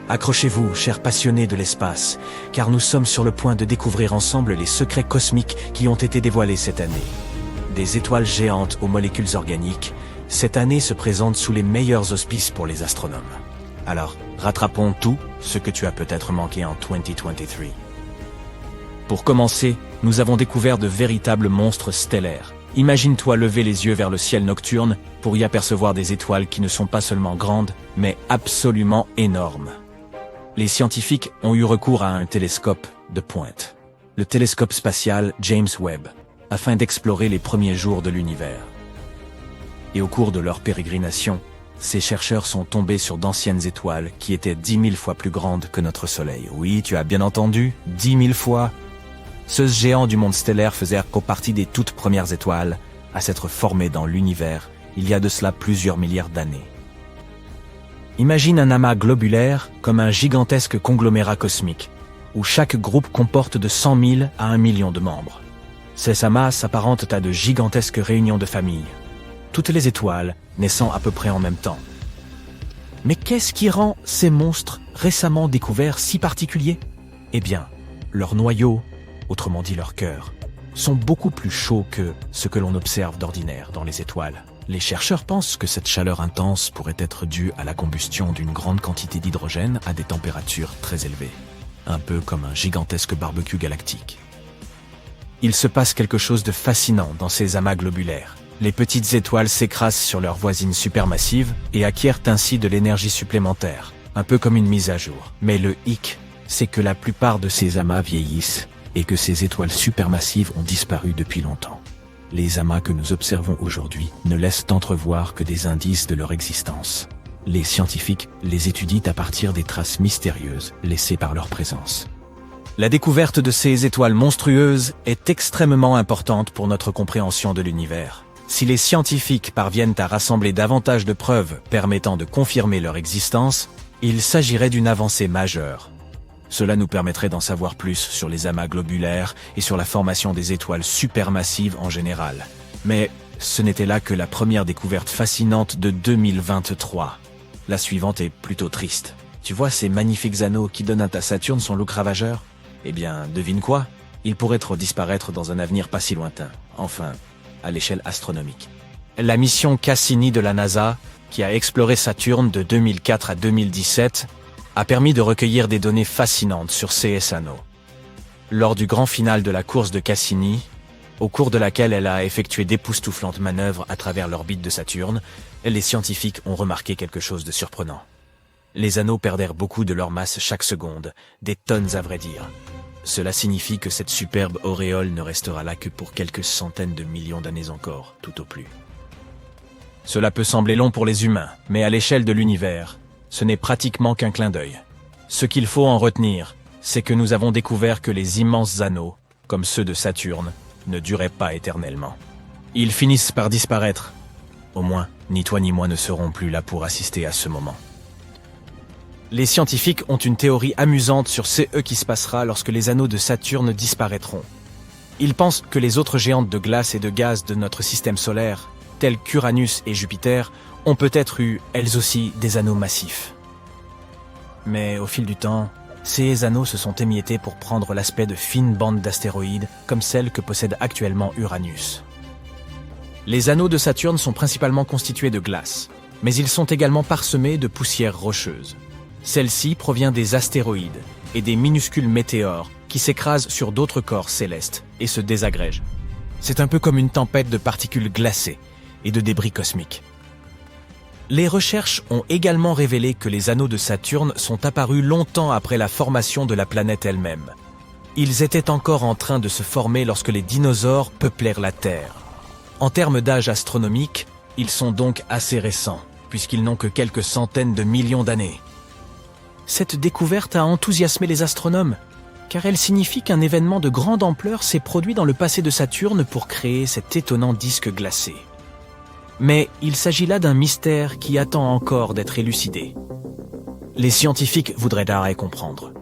Accrochez-vous, chers passionnés de l'espace, car nous sommes sur le point de découvrir ensemble les secrets cosmiques qui ont été dévoilés cette année. Des étoiles géantes aux molécules organiques, cette année se présente sous les meilleurs auspices pour les astronomes. Alors, rattrapons tout ce que tu as peut-être manqué en 2023. Pour commencer, nous avons découvert de véritables monstres stellaires. Imagine-toi lever les yeux vers le ciel nocturne pour y apercevoir des étoiles qui ne sont pas seulement grandes, mais absolument énormes. Les scientifiques ont eu recours à un télescope de pointe, le télescope spatial James Webb, afin d'explorer les premiers jours de l'univers. Et au cours de leur pérégrination, ces chercheurs sont tombés sur d'anciennes étoiles qui étaient 10 000 fois plus grandes que notre Soleil. Oui, tu as bien entendu, 10 000 fois. Ce géant du monde stellaire faisait partie des toutes premières étoiles à s'être formées dans l'univers il y a de cela plusieurs milliards d'années. Imagine un amas globulaire comme un gigantesque conglomérat cosmique, où chaque groupe comporte de 100 000 à 1 million de membres. Ces amas s'apparentent à de gigantesques réunions de familles, toutes les étoiles naissant à peu près en même temps. Mais qu'est-ce qui rend ces monstres récemment découverts si particuliers? Eh bien, leur noyau, autrement dit leur cœur, sont beaucoup plus chauds que ce que l'on observe d'ordinaire dans les étoiles. Les chercheurs pensent que cette chaleur intense pourrait être due à la combustion d'une grande quantité d'hydrogène à des températures très élevées, un peu comme un gigantesque barbecue galactique. Il se passe quelque chose de fascinant dans ces amas globulaires. Les petites étoiles s'écrasent sur leurs voisines supermassives et acquièrent ainsi de l'énergie supplémentaire, un peu comme une mise à jour. Mais le hic, c'est que la plupart de ces amas vieillissent et que ces étoiles supermassives ont disparu depuis longtemps. Les amas que nous observons aujourd'hui ne laissent entrevoir que des indices de leur existence. Les scientifiques les étudient à partir des traces mystérieuses laissées par leur présence. La découverte de ces étoiles monstrueuses est extrêmement importante pour notre compréhension de l'univers. Si les scientifiques parviennent à rassembler davantage de preuves permettant de confirmer leur existence, il s'agirait d'une avancée majeure. Cela nous permettrait d'en savoir plus sur les amas globulaires et sur la formation des étoiles supermassives en général. Mais ce n'était là que la première découverte fascinante de 2023. La suivante est plutôt triste. Tu vois ces magnifiques anneaux qui donnent à Saturne son look ravageur? Eh bien, devine quoi? Ils pourraient disparaître dans un avenir pas si lointain. Enfin, à l'échelle astronomique. La mission Cassini de la NASA, qui a exploré Saturne de 2004 à 2017, a permis de recueillir des données fascinantes sur ces anneaux. Lors du grand final de la course de Cassini, au cours de laquelle elle a effectué d'époustouflantes manœuvres à travers l'orbite de Saturne, les scientifiques ont remarqué quelque chose de surprenant. Les anneaux perdèrent beaucoup de leur masse chaque seconde, des tonnes à vrai dire. Cela signifie que cette superbe auréole ne restera là que pour quelques centaines de millions d'années encore, tout au plus. Cela peut sembler long pour les humains, mais à l'échelle de l'univers, ce n'est pratiquement qu'un clin d'œil. Ce qu'il faut en retenir, c'est que nous avons découvert que les immenses anneaux, comme ceux de Saturne, ne duraient pas éternellement. Ils finissent par disparaître. Au moins, ni toi ni moi ne serons plus là pour assister à ce moment. Les scientifiques ont une théorie amusante sur ce qui se passera lorsque les anneaux de Saturne disparaîtront. Ils pensent que les autres géantes de glace et de gaz de notre système solaire, telles qu'Uranus et Jupiter, ont peut-être eu, elles aussi, des anneaux massifs. Mais au fil du temps, ces anneaux se sont émiettés pour prendre l'aspect de fines bandes d'astéroïdes, comme celles que possède actuellement Uranus. Les anneaux de Saturne sont principalement constitués de glace, mais ils sont également parsemés de poussière rocheuse. Celle-ci provient des astéroïdes et des minuscules météores qui s'écrasent sur d'autres corps célestes et se désagrègent. C'est un peu comme une tempête de particules glacées et de débris cosmiques. Les recherches ont également révélé que les anneaux de Saturne sont apparus longtemps après la formation de la planète elle-même. Ils étaient encore en train de se former lorsque les dinosaures peuplèrent la Terre. En termes d'âge astronomique, ils sont donc assez récents, puisqu'ils n'ont que quelques centaines de millions d'années. Cette découverte a enthousiasmé les astronomes, car elle signifie qu'un événement de grande ampleur s'est produit dans le passé de Saturne pour créer cet étonnant disque glacé. Mais il s'agit là d'un mystère qui attend encore d'être élucidé. Les scientifiques voudraient d'arrêt comprendre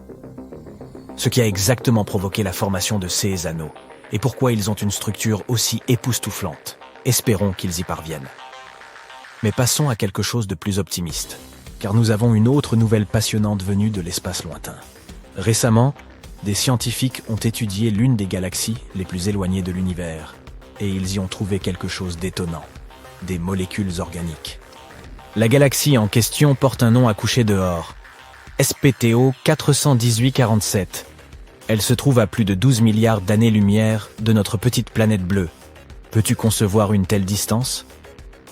ce qui a exactement provoqué la formation de ces anneaux et pourquoi ils ont une structure aussi époustouflante. Espérons qu'ils y parviennent. Mais passons à quelque chose de plus optimiste, car nous avons une autre nouvelle passionnante venue de l'espace lointain. Récemment, des scientifiques ont étudié l'une des galaxies les plus éloignées de l'univers, et ils y ont trouvé quelque chose d'étonnant, des molécules organiques. La galaxie en question porte un nom à coucher dehors, SPTO 41847. Elle se trouve à plus de 12 milliards d'années-lumière de notre petite planète bleue. Peux-tu concevoir une telle distance ?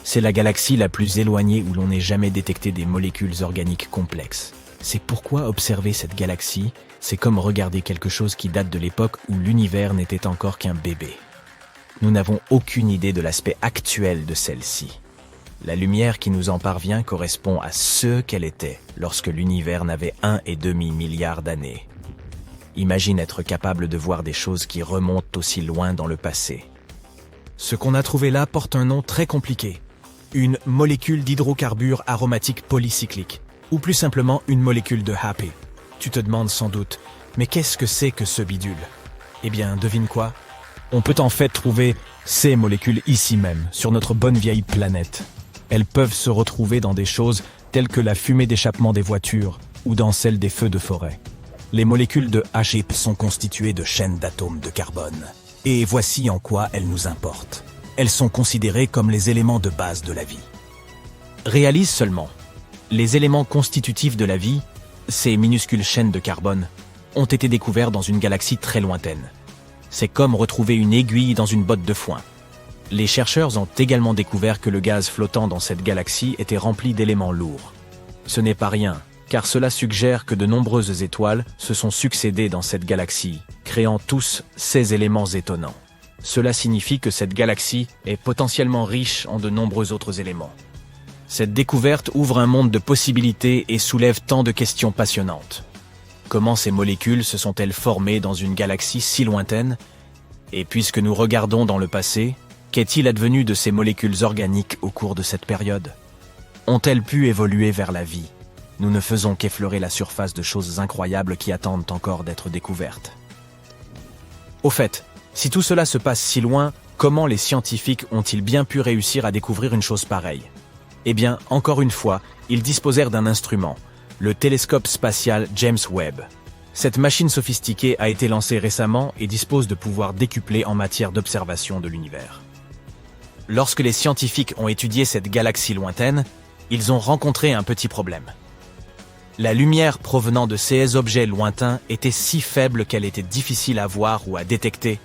C'est la galaxie la plus éloignée où l'on n'ait jamais détecté des molécules organiques complexes. C'est pourquoi observer cette galaxie, c'est comme regarder quelque chose qui date de l'époque où l'univers n'était encore qu'un bébé. Nous n'avons aucune idée de l'aspect actuel de celle-ci. La lumière qui nous en parvient correspond à ce qu'elle était lorsque l'univers n'avait 1,5 milliard d'années. Imagine être capable de voir des choses qui remontent aussi loin dans le passé. Ce qu'on a trouvé là porte un nom très compliqué. Une molécule d'hydrocarbures aromatiques polycycliques, ou plus simplement une molécule de HAPE. Tu te demandes sans doute, mais qu'est-ce que c'est que ce bidule ? Eh bien, devine quoi ? On peut en fait trouver ces molécules ici même, sur notre bonne vieille planète. Elles peuvent se retrouver dans des choses telles que la fumée d'échappement des voitures ou dans celle des feux de forêt. Les molécules de HAPE sont constituées de chaînes d'atomes de carbone. Et voici en quoi elles nous importent. Elles sont considérées comme les éléments de base de la vie. Réalise seulement, les éléments constitutifs de la vie, ces minuscules chaînes de carbone, ont été découverts dans une galaxie très lointaine. C'est comme retrouver une aiguille dans une botte de foin. Les chercheurs ont également découvert que le gaz flottant dans cette galaxie était rempli d'éléments lourds. Ce n'est pas rien, car cela suggère que de nombreuses étoiles se sont succédées dans cette galaxie, créant tous ces éléments étonnants. Cela signifie que cette galaxie est potentiellement riche en de nombreux autres éléments. Cette découverte ouvre un monde de possibilités et soulève tant de questions passionnantes. Comment ces molécules se sont-elles formées dans une galaxie si lointaine ? Et puisque nous regardons dans le passé, qu'est-il advenu de ces molécules organiques au cours de cette période ? Ont-elles pu évoluer vers la vie ? Nous ne faisons qu'effleurer la surface de choses incroyables qui attendent encore d'être découvertes. Au fait, si tout cela se passe si loin, comment les scientifiques ont-ils bien pu réussir à découvrir une chose pareille ? Eh bien, encore une fois, ils disposèrent d'un instrument, le télescope spatial James Webb. Cette machine sophistiquée a été lancée récemment et dispose de pouvoirs décuplés en matière d'observation de l'univers. Lorsque les scientifiques ont étudié cette galaxie lointaine, ils ont rencontré un petit problème. La lumière provenant de ces objets lointains était si faible qu'elle était difficile à voir ou à détecter.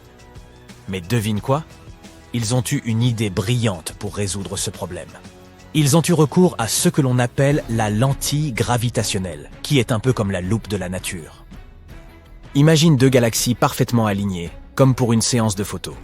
Mais devine quoi ? Ils ont eu une idée brillante pour résoudre ce problème. Ils ont eu recours à ce que l'on appelle la lentille gravitationnelle, qui est un peu comme la loupe de la nature. Imagine deux galaxies parfaitement alignées, comme pour une séance de photos.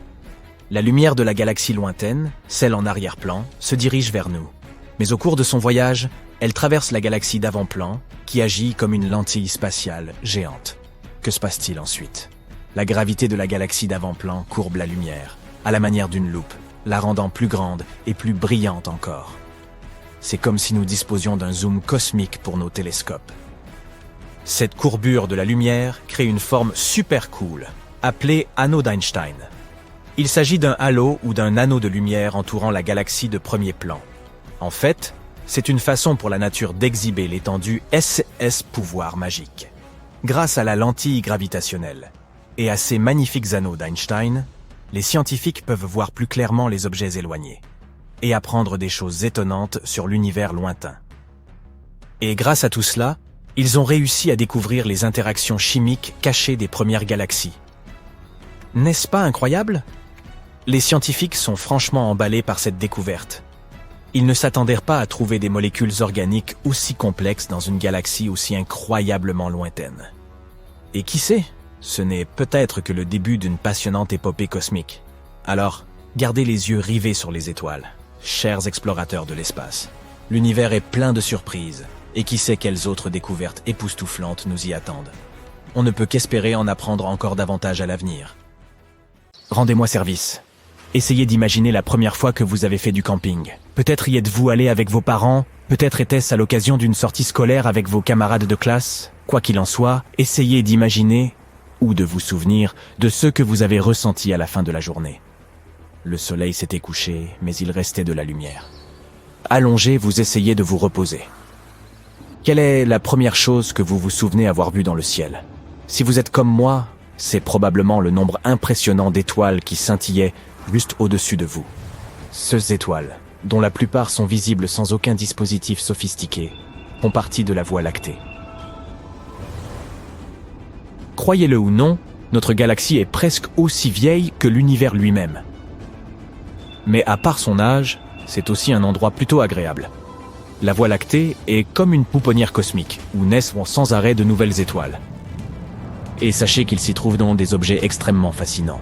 La lumière de la galaxie lointaine, celle en arrière-plan, se dirige vers nous. Mais au cours de son voyage, elle traverse la galaxie d'avant-plan, qui agit comme une lentille spatiale géante. Que se passe-t-il ensuite ? La gravité de la galaxie d'avant-plan courbe la lumière, à la manière d'une loupe, la rendant plus grande et plus brillante encore. C'est comme si nous disposions d'un zoom cosmique pour nos télescopes. Cette courbure de la lumière crée une forme super cool, appelée anneau d'Einstein. Il s'agit d'un halo ou d'un anneau de lumière entourant la galaxie de premier plan. En fait, c'est une façon pour la nature d'exhiber l'étendue SS pouvoir magique. Grâce à la lentille gravitationnelle et à ces magnifiques anneaux d'Einstein, les scientifiques peuvent voir plus clairement les objets éloignés et apprendre des choses étonnantes sur l'univers lointain. Et grâce à tout cela, ils ont réussi à découvrir les interactions chimiques cachées des premières galaxies. N'est-ce pas incroyable ? Les scientifiques sont franchement emballés par cette découverte. Ils ne s'attendirent pas à trouver des molécules organiques aussi complexes dans une galaxie aussi incroyablement lointaine. Et qui sait ? Ce n'est peut-être que le début d'une passionnante épopée cosmique. Alors, gardez les yeux rivés sur les étoiles, chers explorateurs de l'espace. L'univers est plein de surprises, et qui sait quelles autres découvertes époustouflantes nous y attendent. On ne peut qu'espérer en apprendre encore davantage à l'avenir. Rendez-moi service. Essayez d'imaginer la première fois que vous avez fait du camping. Peut-être y êtes-vous allé avec vos parents, peut-être était-ce à l'occasion d'une sortie scolaire avec vos camarades de classe. Quoi qu'il en soit, essayez d'imaginer ou de vous souvenir de ce que vous avez ressenti à la fin de la journée. Le soleil s'était couché, mais il restait de la lumière. Allongé, vous essayez de vous reposer. Quelle est la première chose que vous vous souvenez avoir vue dans le ciel? Si vous êtes comme moi, c'est probablement le nombre impressionnant d'étoiles qui scintillaient juste au-dessus de vous. Ces étoiles, dont la plupart sont visibles sans aucun dispositif sophistiqué, font partie de la Voie lactée. Croyez-le ou non, notre galaxie est presque aussi vieille que l'univers lui-même. Mais à part son âge, c'est aussi un endroit plutôt agréable. La Voie lactée est comme une pouponnière cosmique, où naissent sans arrêt de nouvelles étoiles. Et sachez qu'il s'y trouve donc des objets extrêmement fascinants.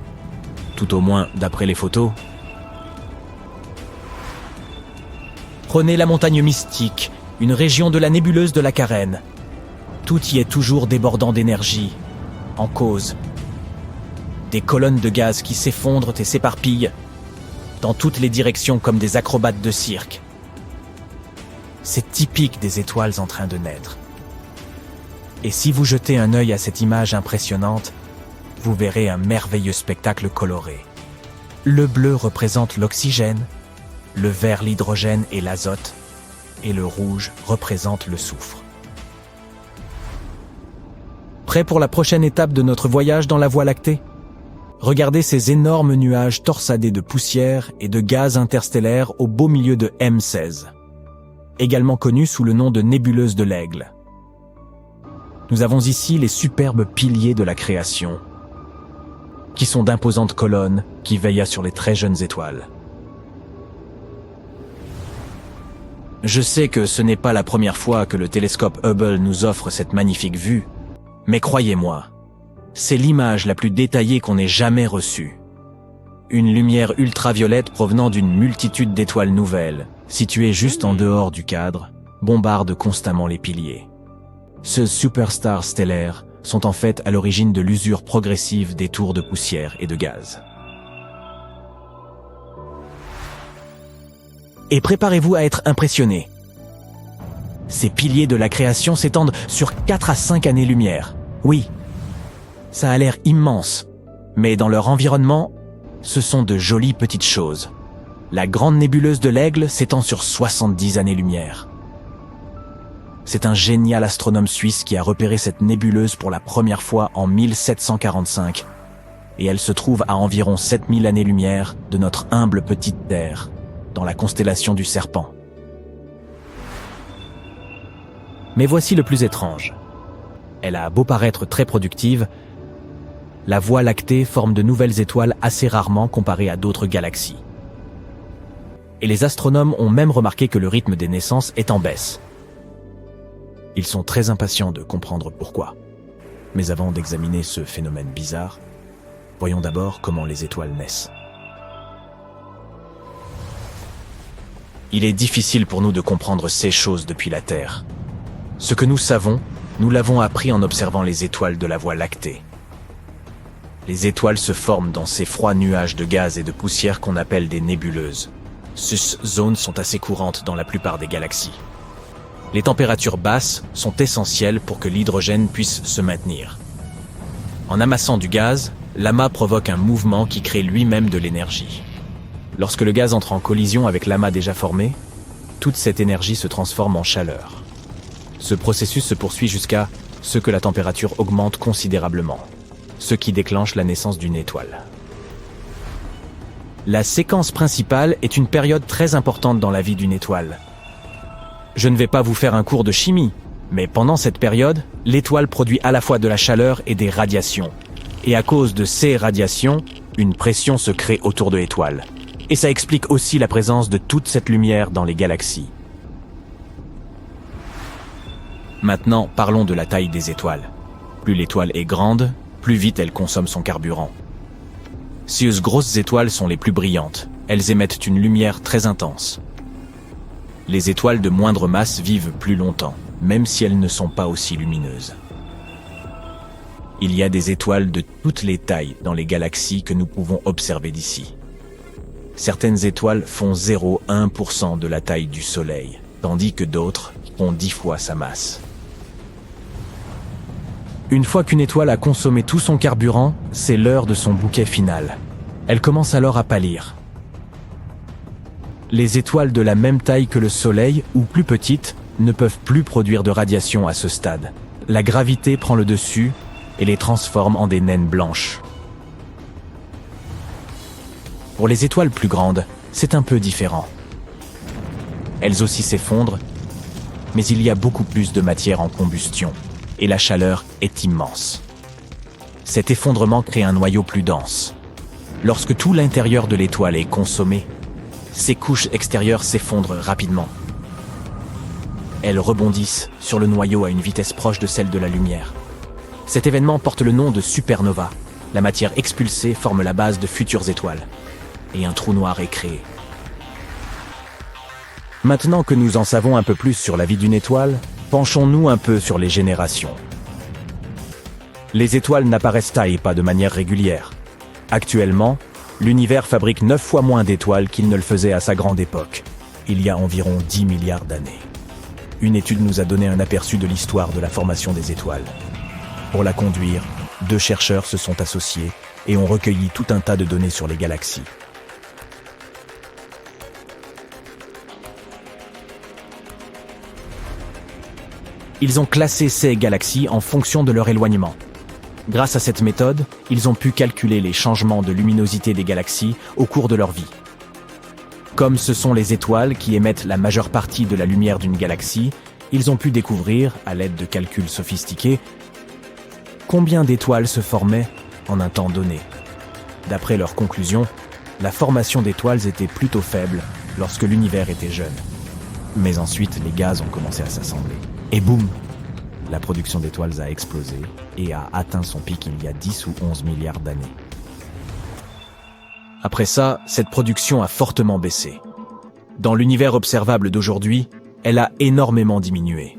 Tout au moins d'après les photos. Prenez la montagne mystique, une région de la nébuleuse de la Carène. Tout y est toujours débordant d'énergie, en cause. Des colonnes de gaz qui s'effondrent et s'éparpillent dans toutes les directions comme des acrobates de cirque. C'est typique des étoiles en train de naître. Et si vous jetez un œil à cette image impressionnante, vous verrez un merveilleux spectacle coloré. Le bleu représente l'oxygène, le vert l'hydrogène et l'azote, et le rouge représente le soufre. Prêt pour la prochaine étape de notre voyage dans la Voie lactée? Regardez ces énormes nuages torsadés de poussière et de gaz interstellaires au beau milieu de M16, également connue sous le nom de nébuleuse de l'Aigle. Nous avons ici les superbes piliers de la création, qui sont d'imposantes colonnes qui veillent sur les très jeunes étoiles. Je sais que ce n'est pas la première fois que le télescope Hubble nous offre cette magnifique vue, mais croyez-moi, c'est l'image la plus détaillée qu'on ait jamais reçue. Une lumière ultraviolette provenant d'une multitude d'étoiles nouvelles, situées juste en dehors du cadre, bombarde constamment les piliers. Ces superstars stellaires sont en fait à l'origine de l'usure progressive des tours de poussière et de gaz. Et préparez-vous à être impressionnés. Ces piliers de la création s'étendent sur 4 à 5 années-lumière. Oui, ça a l'air immense, mais dans leur environnement, ce sont de jolies petites choses. La grande nébuleuse de l'Aigle s'étend sur 70 années-lumière. C'est un génial astronome suisse qui a repéré cette nébuleuse pour la première fois en 1745, et elle se trouve à environ 7000 années-lumière de notre humble petite Terre, dans la constellation du Serpent. Mais voici le plus étrange. Elle a beau paraître très productive, la Voie lactée forme de nouvelles étoiles assez rarement comparées à d'autres galaxies. Et les astronomes ont même remarqué que le rythme des naissances est en baisse. Ils sont très impatients de comprendre pourquoi. Mais avant d'examiner ce phénomène bizarre, voyons d'abord comment les étoiles naissent. Il est difficile pour nous de comprendre ces choses depuis la Terre. Ce que nous savons, nous l'avons appris en observant les étoiles de la Voie lactée. Les étoiles se forment dans ces froids nuages de gaz et de poussière qu'on appelle des nébuleuses. Ces zones sont assez courantes dans la plupart des galaxies. Les températures basses sont essentielles pour que l'hydrogène puisse se maintenir. En amassant du gaz, l'amas provoque un mouvement qui crée lui-même de l'énergie. Lorsque le gaz entre en collision avec l'amas déjà formé, toute cette énergie se transforme en chaleur. Ce processus se poursuit jusqu'à ce que la température augmente considérablement, ce qui déclenche la naissance d'une étoile. La séquence principale est une période très importante dans la vie d'une étoile. Je ne vais pas vous faire un cours de chimie, mais pendant cette période, l'étoile produit à la fois de la chaleur et des radiations. Et à cause de ces radiations, une pression se crée autour de l'étoile. Et ça explique aussi la présence de toute cette lumière dans les galaxies. Maintenant, parlons de la taille des étoiles. Plus l'étoile est grande, plus vite elle consomme son carburant. Ces grosses étoiles sont les plus brillantes. Elles émettent une lumière très intense. Les étoiles de moindre masse vivent plus longtemps, même si elles ne sont pas aussi lumineuses. Il y a des étoiles de toutes les tailles dans les galaxies que nous pouvons observer d'ici. Certaines étoiles font 0,1% de la taille du Soleil, tandis que d'autres font 10 fois sa masse. Une fois qu'une étoile a consommé tout son carburant, c'est l'heure de son bouquet final. Elle commence alors à pâlir. Les étoiles de la même taille que le Soleil, ou plus petites, ne peuvent plus produire de radiation à ce stade. La gravité prend le dessus et les transforme en des naines blanches. Pour les étoiles plus grandes, c'est un peu différent. Elles aussi s'effondrent, mais il y a beaucoup plus de matière en combustion, et la chaleur est immense. Cet effondrement crée un noyau plus dense. Lorsque tout l'intérieur de l'étoile est consommé, ses couches extérieures s'effondrent rapidement. Elles rebondissent sur le noyau à une vitesse proche de celle de la lumière. Cet événement porte le nom de supernova. La matière expulsée forme la base de futures étoiles. Et un trou noir est créé. Maintenant que nous en savons un peu plus sur la vie d'une étoile, penchons-nous un peu sur les générations. Les étoiles n'apparaissent pas de manière régulière. Actuellement, l'univers fabrique 9 fois moins d'étoiles qu'il ne le faisait à sa grande époque, il y a environ 10 milliards d'années. Une étude nous a donné un aperçu de l'histoire de la formation des étoiles. Pour la conduire, 2 chercheurs se sont associés et ont recueilli tout un tas de données sur les galaxies. Ils ont classé ces galaxies en fonction de leur éloignement. Grâce à cette méthode, ils ont pu calculer les changements de luminosité des galaxies au cours de leur vie. Comme ce sont les étoiles qui émettent la majeure partie de la lumière d'une galaxie, ils ont pu découvrir, à l'aide de calculs sophistiqués, combien d'étoiles se formaient en un temps donné. D'après leurs conclusions, la formation d'étoiles était plutôt faible lorsque l'univers était jeune. Mais ensuite, les gaz ont commencé à s'assembler. Et boum, la production d'étoiles a explosé et a atteint son pic il y a 10 ou 11 milliards d'années. Après ça, cette production a fortement baissé. Dans l'univers observable d'aujourd'hui, elle a énormément diminué.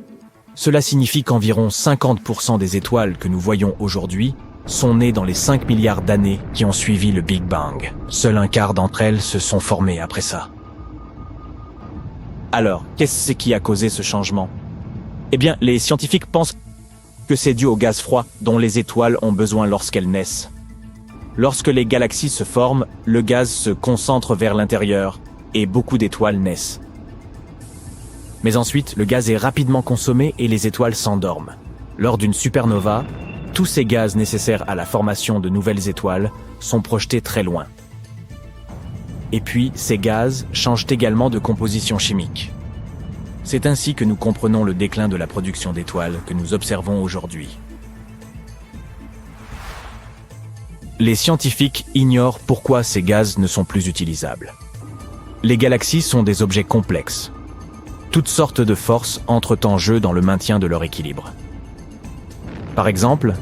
Cela signifie qu'environ 50% des étoiles que nous voyons aujourd'hui sont nées dans les 5 milliards d'années qui ont suivi le Big Bang. Seul un quart d'entre elles se sont formées après ça. Alors, qu'est-ce qui a causé ce changement ? Eh bien, les scientifiques pensent que c'est dû au gaz froid dont les étoiles ont besoin lorsqu'elles naissent. Lorsque les galaxies se forment, le gaz se concentre vers l'intérieur et beaucoup d'étoiles naissent. Mais ensuite, le gaz est rapidement consommé et les étoiles s'endorment. Lors d'une supernova, tous ces gaz nécessaires à la formation de nouvelles étoiles sont projetés très loin. Et puis, ces gaz changent également de composition chimique. C'est ainsi que nous comprenons le déclin de la production d'étoiles que nous observons aujourd'hui. Les scientifiques ignorent pourquoi ces gaz ne sont plus utilisables. Les galaxies sont des objets complexes. Toutes sortes de forces entrent en jeu dans le maintien de leur équilibre. Par exemple,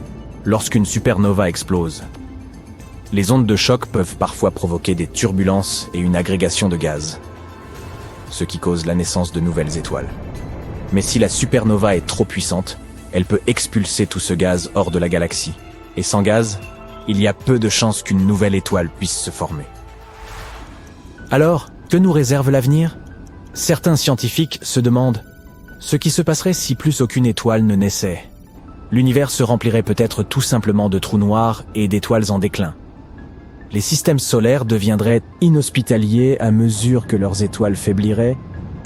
lorsqu'une supernova explose, les ondes de choc peuvent parfois provoquer des turbulences et une agrégation de gaz, ce qui cause la naissance de nouvelles étoiles. Mais si la supernova est trop puissante, elle peut expulser tout ce gaz hors de la galaxie. Et sans gaz, il y a peu de chances qu'une nouvelle étoile puisse se former. Alors, que nous réserve l'avenir ? Certains scientifiques se demandent ce qui se passerait si plus aucune étoile ne naissait. L'univers se remplirait peut-être tout simplement de trous noirs et d'étoiles en déclin. Les systèmes solaires deviendraient inhospitaliers à mesure que leurs étoiles faibliraient,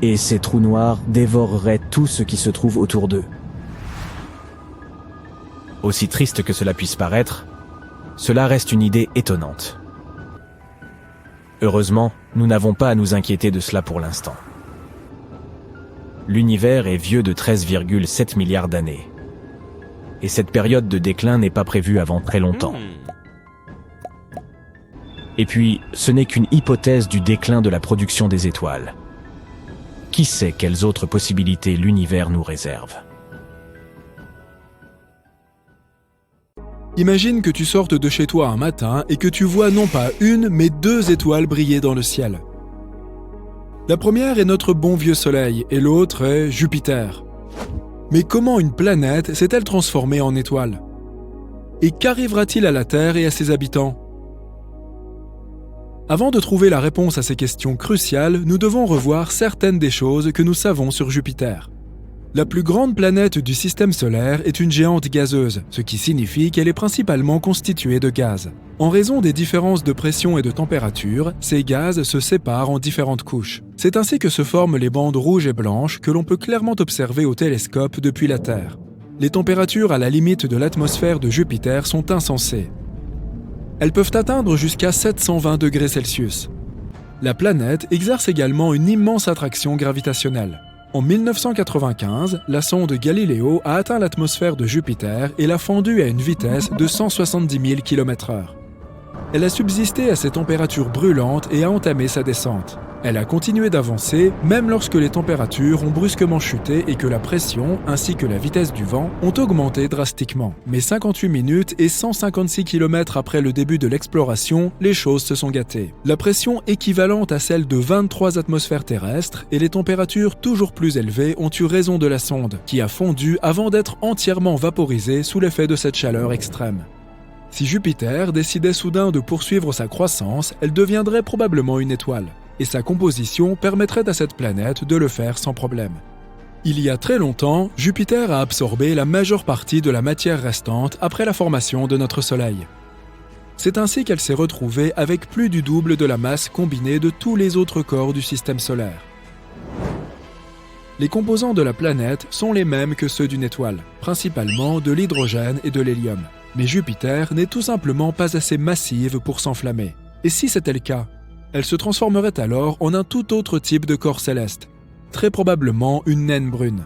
et ces trous noirs dévoreraient tout ce qui se trouve autour d'eux. Aussi triste que cela puisse paraître, cela reste une idée étonnante. Heureusement, nous n'avons pas à nous inquiéter de cela pour l'instant. L'univers est vieux de 13,7 milliards d'années. Et cette période de déclin n'est pas prévue avant très longtemps. Et puis, ce n'est qu'une hypothèse du déclin de la production des étoiles. Qui sait quelles autres possibilités l'univers nous réserve ? Imagine que tu sortes de chez toi un matin et que tu vois non pas une, mais 2 étoiles briller dans le ciel. La première est notre bon vieux Soleil et l'autre est Jupiter. Mais comment une planète s'est-elle transformée en étoile ? Et qu'arrivera-t-il à la Terre et à ses habitants ? Avant de trouver la réponse à ces questions cruciales, nous devons revoir certaines des choses que nous savons sur Jupiter. La plus grande planète du système solaire est une géante gazeuse, ce qui signifie qu'elle est principalement constituée de gaz. En raison des différences de pression et de température, ces gaz se séparent en différentes couches. C'est ainsi que se forment les bandes rouges et blanches que l'on peut clairement observer au télescope depuis la Terre. Les températures à la limite de l'atmosphère de Jupiter sont insensées. Elles peuvent atteindre jusqu'à 720 degrés Celsius. La planète exerce également une immense attraction gravitationnelle. En 1995, la sonde Galileo a atteint l'atmosphère de Jupiter et l'a fendue à une vitesse de 170 000 km/h. Elle a subsisté à ces températures brûlantes et a entamé sa descente. Elle a continué d'avancer même lorsque les températures ont brusquement chuté et que la pression ainsi que la vitesse du vent ont augmenté drastiquement. Mais 58 minutes et 156 km après le début de l'exploration, les choses se sont gâtées. La pression équivalente à celle de 23 atmosphères terrestres et les températures toujours plus élevées ont eu raison de la sonde, qui a fondu avant d'être entièrement vaporisée sous l'effet de cette chaleur extrême. Si Jupiter décidait soudain de poursuivre sa croissance, elle deviendrait probablement une étoile. Et sa composition permettrait à cette planète de le faire sans problème. Il y a très longtemps, Jupiter a absorbé la majeure partie de la matière restante après la formation de notre Soleil. C'est ainsi qu'elle s'est retrouvée avec plus du double de la masse combinée de tous les autres corps du système solaire. Les composants de la planète sont les mêmes que ceux d'une étoile, principalement de l'hydrogène et de l'hélium. Mais Jupiter n'est tout simplement pas assez massive pour s'enflammer. Et si c'était le cas, elle se transformerait alors en un tout autre type de corps céleste, très probablement une naine brune.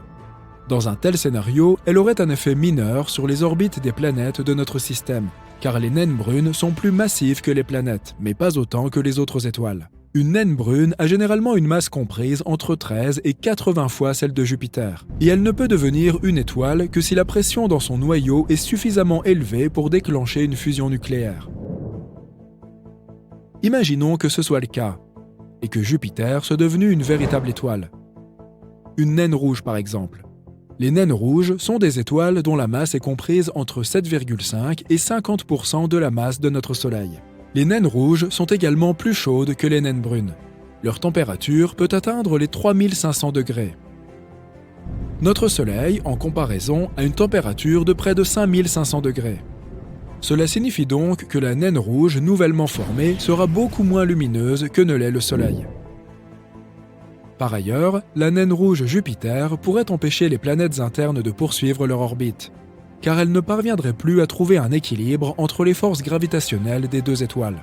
Dans un tel scénario, elle aurait un effet mineur sur les orbites des planètes de notre système, car les naines brunes sont plus massives que les planètes, mais pas autant que les autres étoiles. Une naine brune a généralement une masse comprise entre 13 et 80 fois celle de Jupiter, et elle ne peut devenir une étoile que si la pression dans son noyau est suffisamment élevée pour déclencher une fusion nucléaire. Imaginons que ce soit le cas, et que Jupiter soit devenu une véritable étoile. Une naine rouge par exemple. Les naines rouges sont des étoiles dont la masse est comprise entre 7,5 et 50% de la masse de notre Soleil. Les naines rouges sont également plus chaudes que les naines brunes. Leur température peut atteindre les 3500 degrés. Notre Soleil, en comparaison, a une température de près de 5500 degrés. Cela signifie donc que la naine rouge nouvellement formée sera beaucoup moins lumineuse que ne l'est le Soleil. Par ailleurs, la naine rouge Jupiter pourrait empêcher les planètes internes de poursuivre leur orbite, car elle ne parviendrait plus à trouver un équilibre entre les forces gravitationnelles des deux étoiles.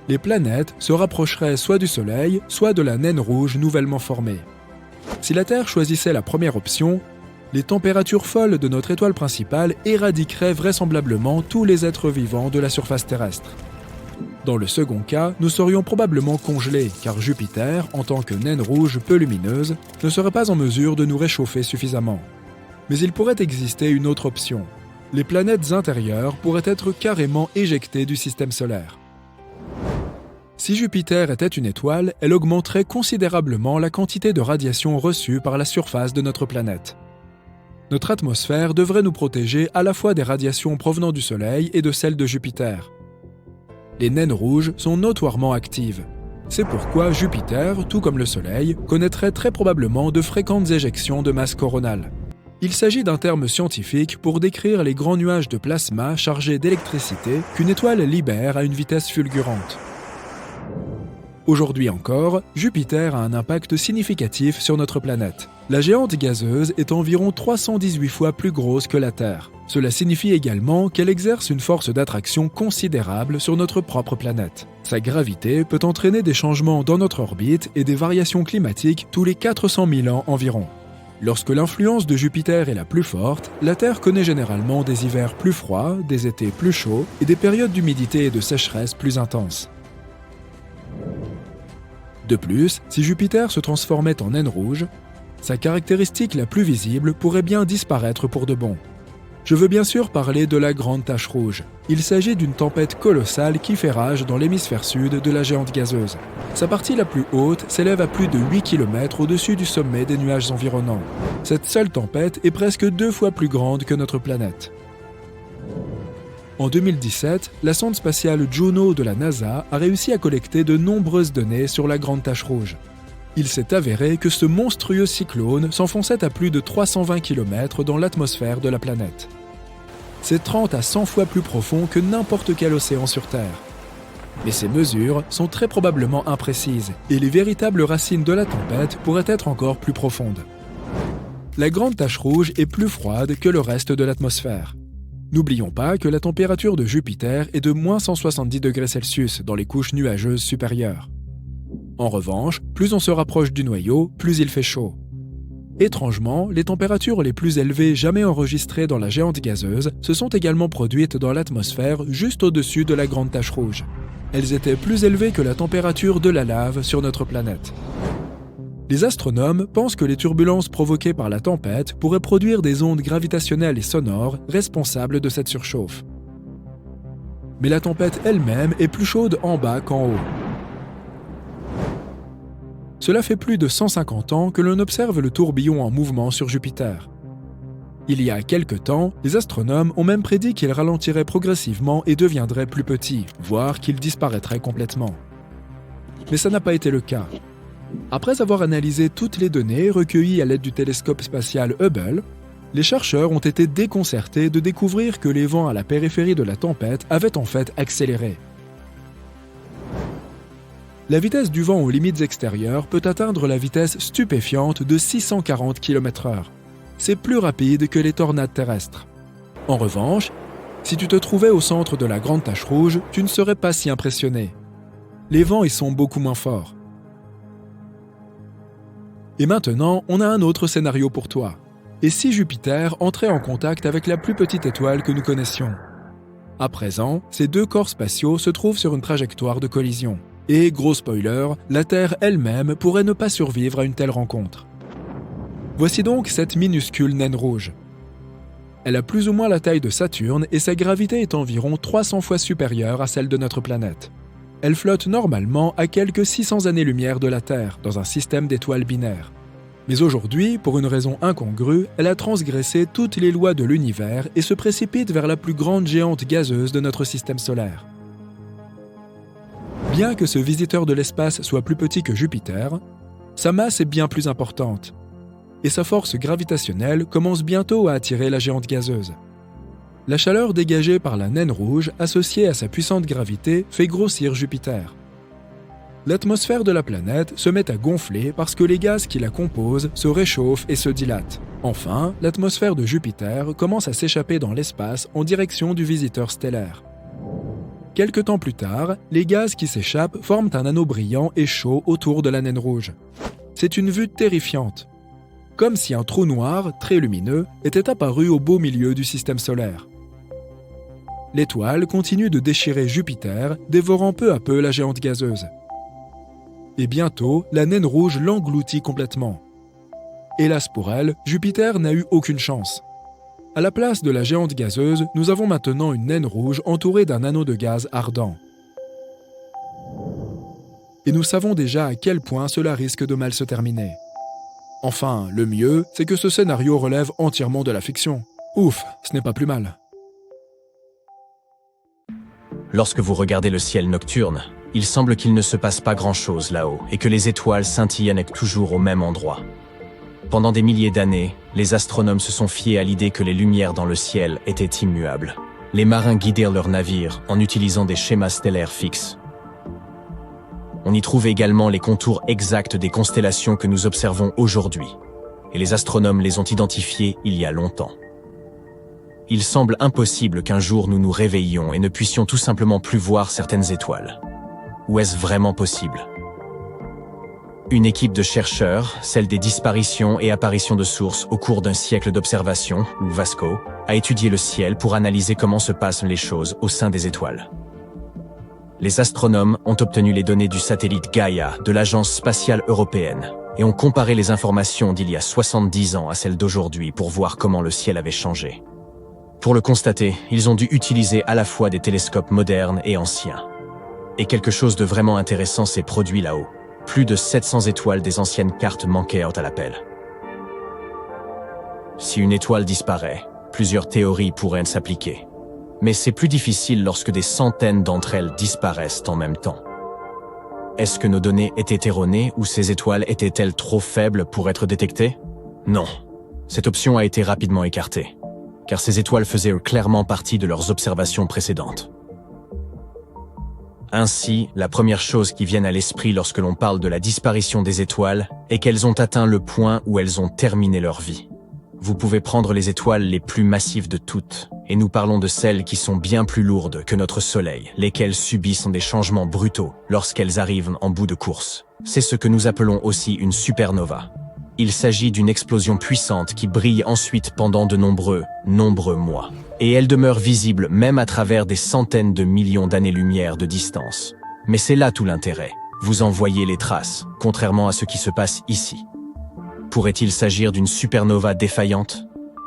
Les planètes se rapprocheraient soit du Soleil, soit de la naine rouge nouvellement formée. Si la Terre choisissait la première option, les températures folles de notre étoile principale éradiqueraient vraisemblablement tous les êtres vivants de la surface terrestre. Dans le second cas, nous serions probablement congelés, car Jupiter, en tant que naine rouge peu lumineuse, ne serait pas en mesure de nous réchauffer suffisamment. Mais il pourrait exister une autre option. Les planètes intérieures pourraient être carrément éjectées du système solaire. Si Jupiter était une étoile, elle augmenterait considérablement la quantité de radiation reçue par la surface de notre planète. Notre atmosphère devrait nous protéger à la fois des radiations provenant du Soleil et de celles de Jupiter. Les naines rouges sont notoirement actives. C'est pourquoi Jupiter, tout comme le Soleil, connaîtrait très probablement de fréquentes éjections de masse coronale. Il s'agit d'un terme scientifique pour décrire les grands nuages de plasma chargés d'électricité qu'une étoile libère à une vitesse fulgurante. Aujourd'hui encore, Jupiter a un impact significatif sur notre planète. La géante gazeuse est environ 318 fois plus grosse que la Terre. Cela signifie également qu'elle exerce une force d'attraction considérable sur notre propre planète. Sa gravité peut entraîner des changements dans notre orbite et des variations climatiques tous les 400 000 ans environ. Lorsque l'influence de Jupiter est la plus forte, la Terre connaît généralement des hivers plus froids, des étés plus chauds et des périodes d'humidité et de sécheresse plus intenses. De plus, si Jupiter se transformait en naine rouge, sa caractéristique la plus visible pourrait bien disparaître pour de bon. Je veux bien sûr parler de la Grande Tache Rouge. Il s'agit d'une tempête colossale qui fait rage dans l'hémisphère sud de la géante gazeuse. Sa partie la plus haute s'élève à plus de 8 km au-dessus du sommet des nuages environnants. Cette seule tempête est presque 2 fois plus grande que notre planète. En 2017, la sonde spatiale Juno de la NASA a réussi à collecter de nombreuses données sur la Grande Tache Rouge. Il s'est avéré que ce monstrueux cyclone s'enfonçait à plus de 320 km dans l'atmosphère de la planète. C'est 30 à 100 fois plus profond que n'importe quel océan sur Terre. Mais ces mesures sont très probablement imprécises et les véritables racines de la tempête pourraient être encore plus profondes. La grande tache rouge est plus froide que le reste de l'atmosphère. N'oublions pas que la température de Jupiter est de moins 170 degrés Celsius dans les couches nuageuses supérieures. En revanche, plus on se rapproche du noyau, plus il fait chaud. Étrangement, les températures les plus élevées jamais enregistrées dans la géante gazeuse se sont également produites dans l'atmosphère juste au-dessus de la grande tache rouge. Elles étaient plus élevées que la température de la lave sur notre planète. Les astronomes pensent que les turbulences provoquées par la tempête pourraient produire des ondes gravitationnelles et sonores responsables de cette surchauffe. Mais la tempête elle-même est plus chaude en bas qu'en haut. Cela fait plus de 150 ans que l'on observe le tourbillon en mouvement sur Jupiter. Il y a quelque temps, les astronomes ont même prédit qu'il ralentirait progressivement et deviendrait plus petit, voire qu'il disparaîtrait complètement. Mais ça n'a pas été le cas. Après avoir analysé toutes les données recueillies à l'aide du télescope spatial Hubble, les chercheurs ont été déconcertés de découvrir que les vents à la périphérie de la tempête avaient en fait accéléré. La vitesse du vent aux limites extérieures peut atteindre la vitesse stupéfiante de 640 km/h. C'est plus rapide que les tornades terrestres. En revanche, si tu te trouvais au centre de la grande tache rouge, tu ne serais pas si impressionné. Les vents y sont beaucoup moins forts. Et maintenant, on a un autre scénario pour toi. Et si Jupiter entrait en contact avec la plus petite étoile que nous connaissions? À présent, ces deux corps spatiaux se trouvent sur une trajectoire de collision. Et, gros spoiler, la Terre elle-même pourrait ne pas survivre à une telle rencontre. Voici donc cette minuscule naine rouge. Elle a plus ou moins la taille de Saturne et sa gravité est environ 300 fois supérieure à celle de notre planète. Elle flotte normalement à quelques 600 années-lumière de la Terre, dans un système d'étoiles binaires. Mais aujourd'hui, pour une raison incongrue, elle a transgressé toutes les lois de l'univers et se précipite vers la plus grande géante gazeuse de notre système solaire. Bien que ce visiteur de l'espace soit plus petit que Jupiter, sa masse est bien plus importante. Et sa force gravitationnelle commence bientôt à attirer la géante gazeuse. La chaleur dégagée par la naine rouge, associée à sa puissante gravité, fait grossir Jupiter. L'atmosphère de la planète se met à gonfler parce que les gaz qui la composent se réchauffent et se dilatent. Enfin, l'atmosphère de Jupiter commence à s'échapper dans l'espace en direction du visiteur stellaire. Quelque temps plus tard, les gaz qui s'échappent forment un anneau brillant et chaud autour de la naine rouge. C'est une vue terrifiante. Comme si un trou noir, très lumineux, était apparu au beau milieu du système solaire. L'étoile continue de déchirer Jupiter, dévorant peu à peu la géante gazeuse. Et bientôt, la naine rouge l'engloutit complètement. Hélas pour elle, Jupiter n'a eu aucune chance. À la place de la géante gazeuse, nous avons maintenant une naine rouge entourée d'un anneau de gaz ardent. Et nous savons déjà à quel point cela risque de mal se terminer. Enfin, le mieux, c'est que ce scénario relève entièrement de la fiction. Ouf, ce n'est pas plus mal. Lorsque vous regardez le ciel nocturne, il semble qu'il ne se passe pas grand-chose là-haut et que les étoiles scintillent toujours au même endroit. Pendant des milliers d'années, les astronomes se sont fiés à l'idée que les lumières dans le ciel étaient immuables. Les marins guidèrent leurs navires en utilisant des schémas stellaires fixes. On y trouve également les contours exacts des constellations que nous observons aujourd'hui, et les astronomes les ont identifiées il y a longtemps. Il semble impossible qu'un jour nous nous réveillions et ne puissions tout simplement plus voir certaines étoiles. Ou est-ce vraiment possible? Une équipe de chercheurs, celle des disparitions et apparitions de sources au cours d'un siècle d'observation, ou VASCO, a étudié le ciel pour analyser comment se passent les choses au sein des étoiles. Les astronomes ont obtenu les données du satellite Gaia de l'Agence spatiale européenne et ont comparé les informations d'il y a 70 ans à celles d'aujourd'hui pour voir comment le ciel avait changé. Pour le constater, ils ont dû utiliser à la fois des télescopes modernes et anciens. Et quelque chose de vraiment intéressant s'est produit là-haut. Plus de 700 étoiles des anciennes cartes manquèrent à l'appel. Si une étoile disparaît, plusieurs théories pourraient s'appliquer. Mais c'est plus difficile lorsque des centaines d'entre elles disparaissent en même temps. est-ce que nos données étaient erronées ou ces étoiles étaient-elles trop faibles pour être détectées? Non. Cette option a été rapidement écartée, car ces étoiles faisaient clairement partie de leurs observations précédentes. Ainsi, la première chose qui vient à l'esprit lorsque l'on parle de la disparition des étoiles est qu'elles ont atteint le point où elles ont terminé leur vie. Vous pouvez prendre les étoiles les plus massives de toutes, et nous parlons de celles qui sont bien plus lourdes que notre Soleil, lesquelles subissent des changements brutaux lorsqu'elles arrivent en bout de course. C'est ce que nous appelons aussi une supernova. Il s'agit d'une explosion puissante qui brille ensuite pendant de nombreux mois. Et elle demeure visible même à travers des centaines de millions d'années-lumière de distance. Mais c'est là tout l'intérêt. Vous en voyez les traces, contrairement à ce qui se passe ici. Pourrait-il s'agir d'une supernova défaillante?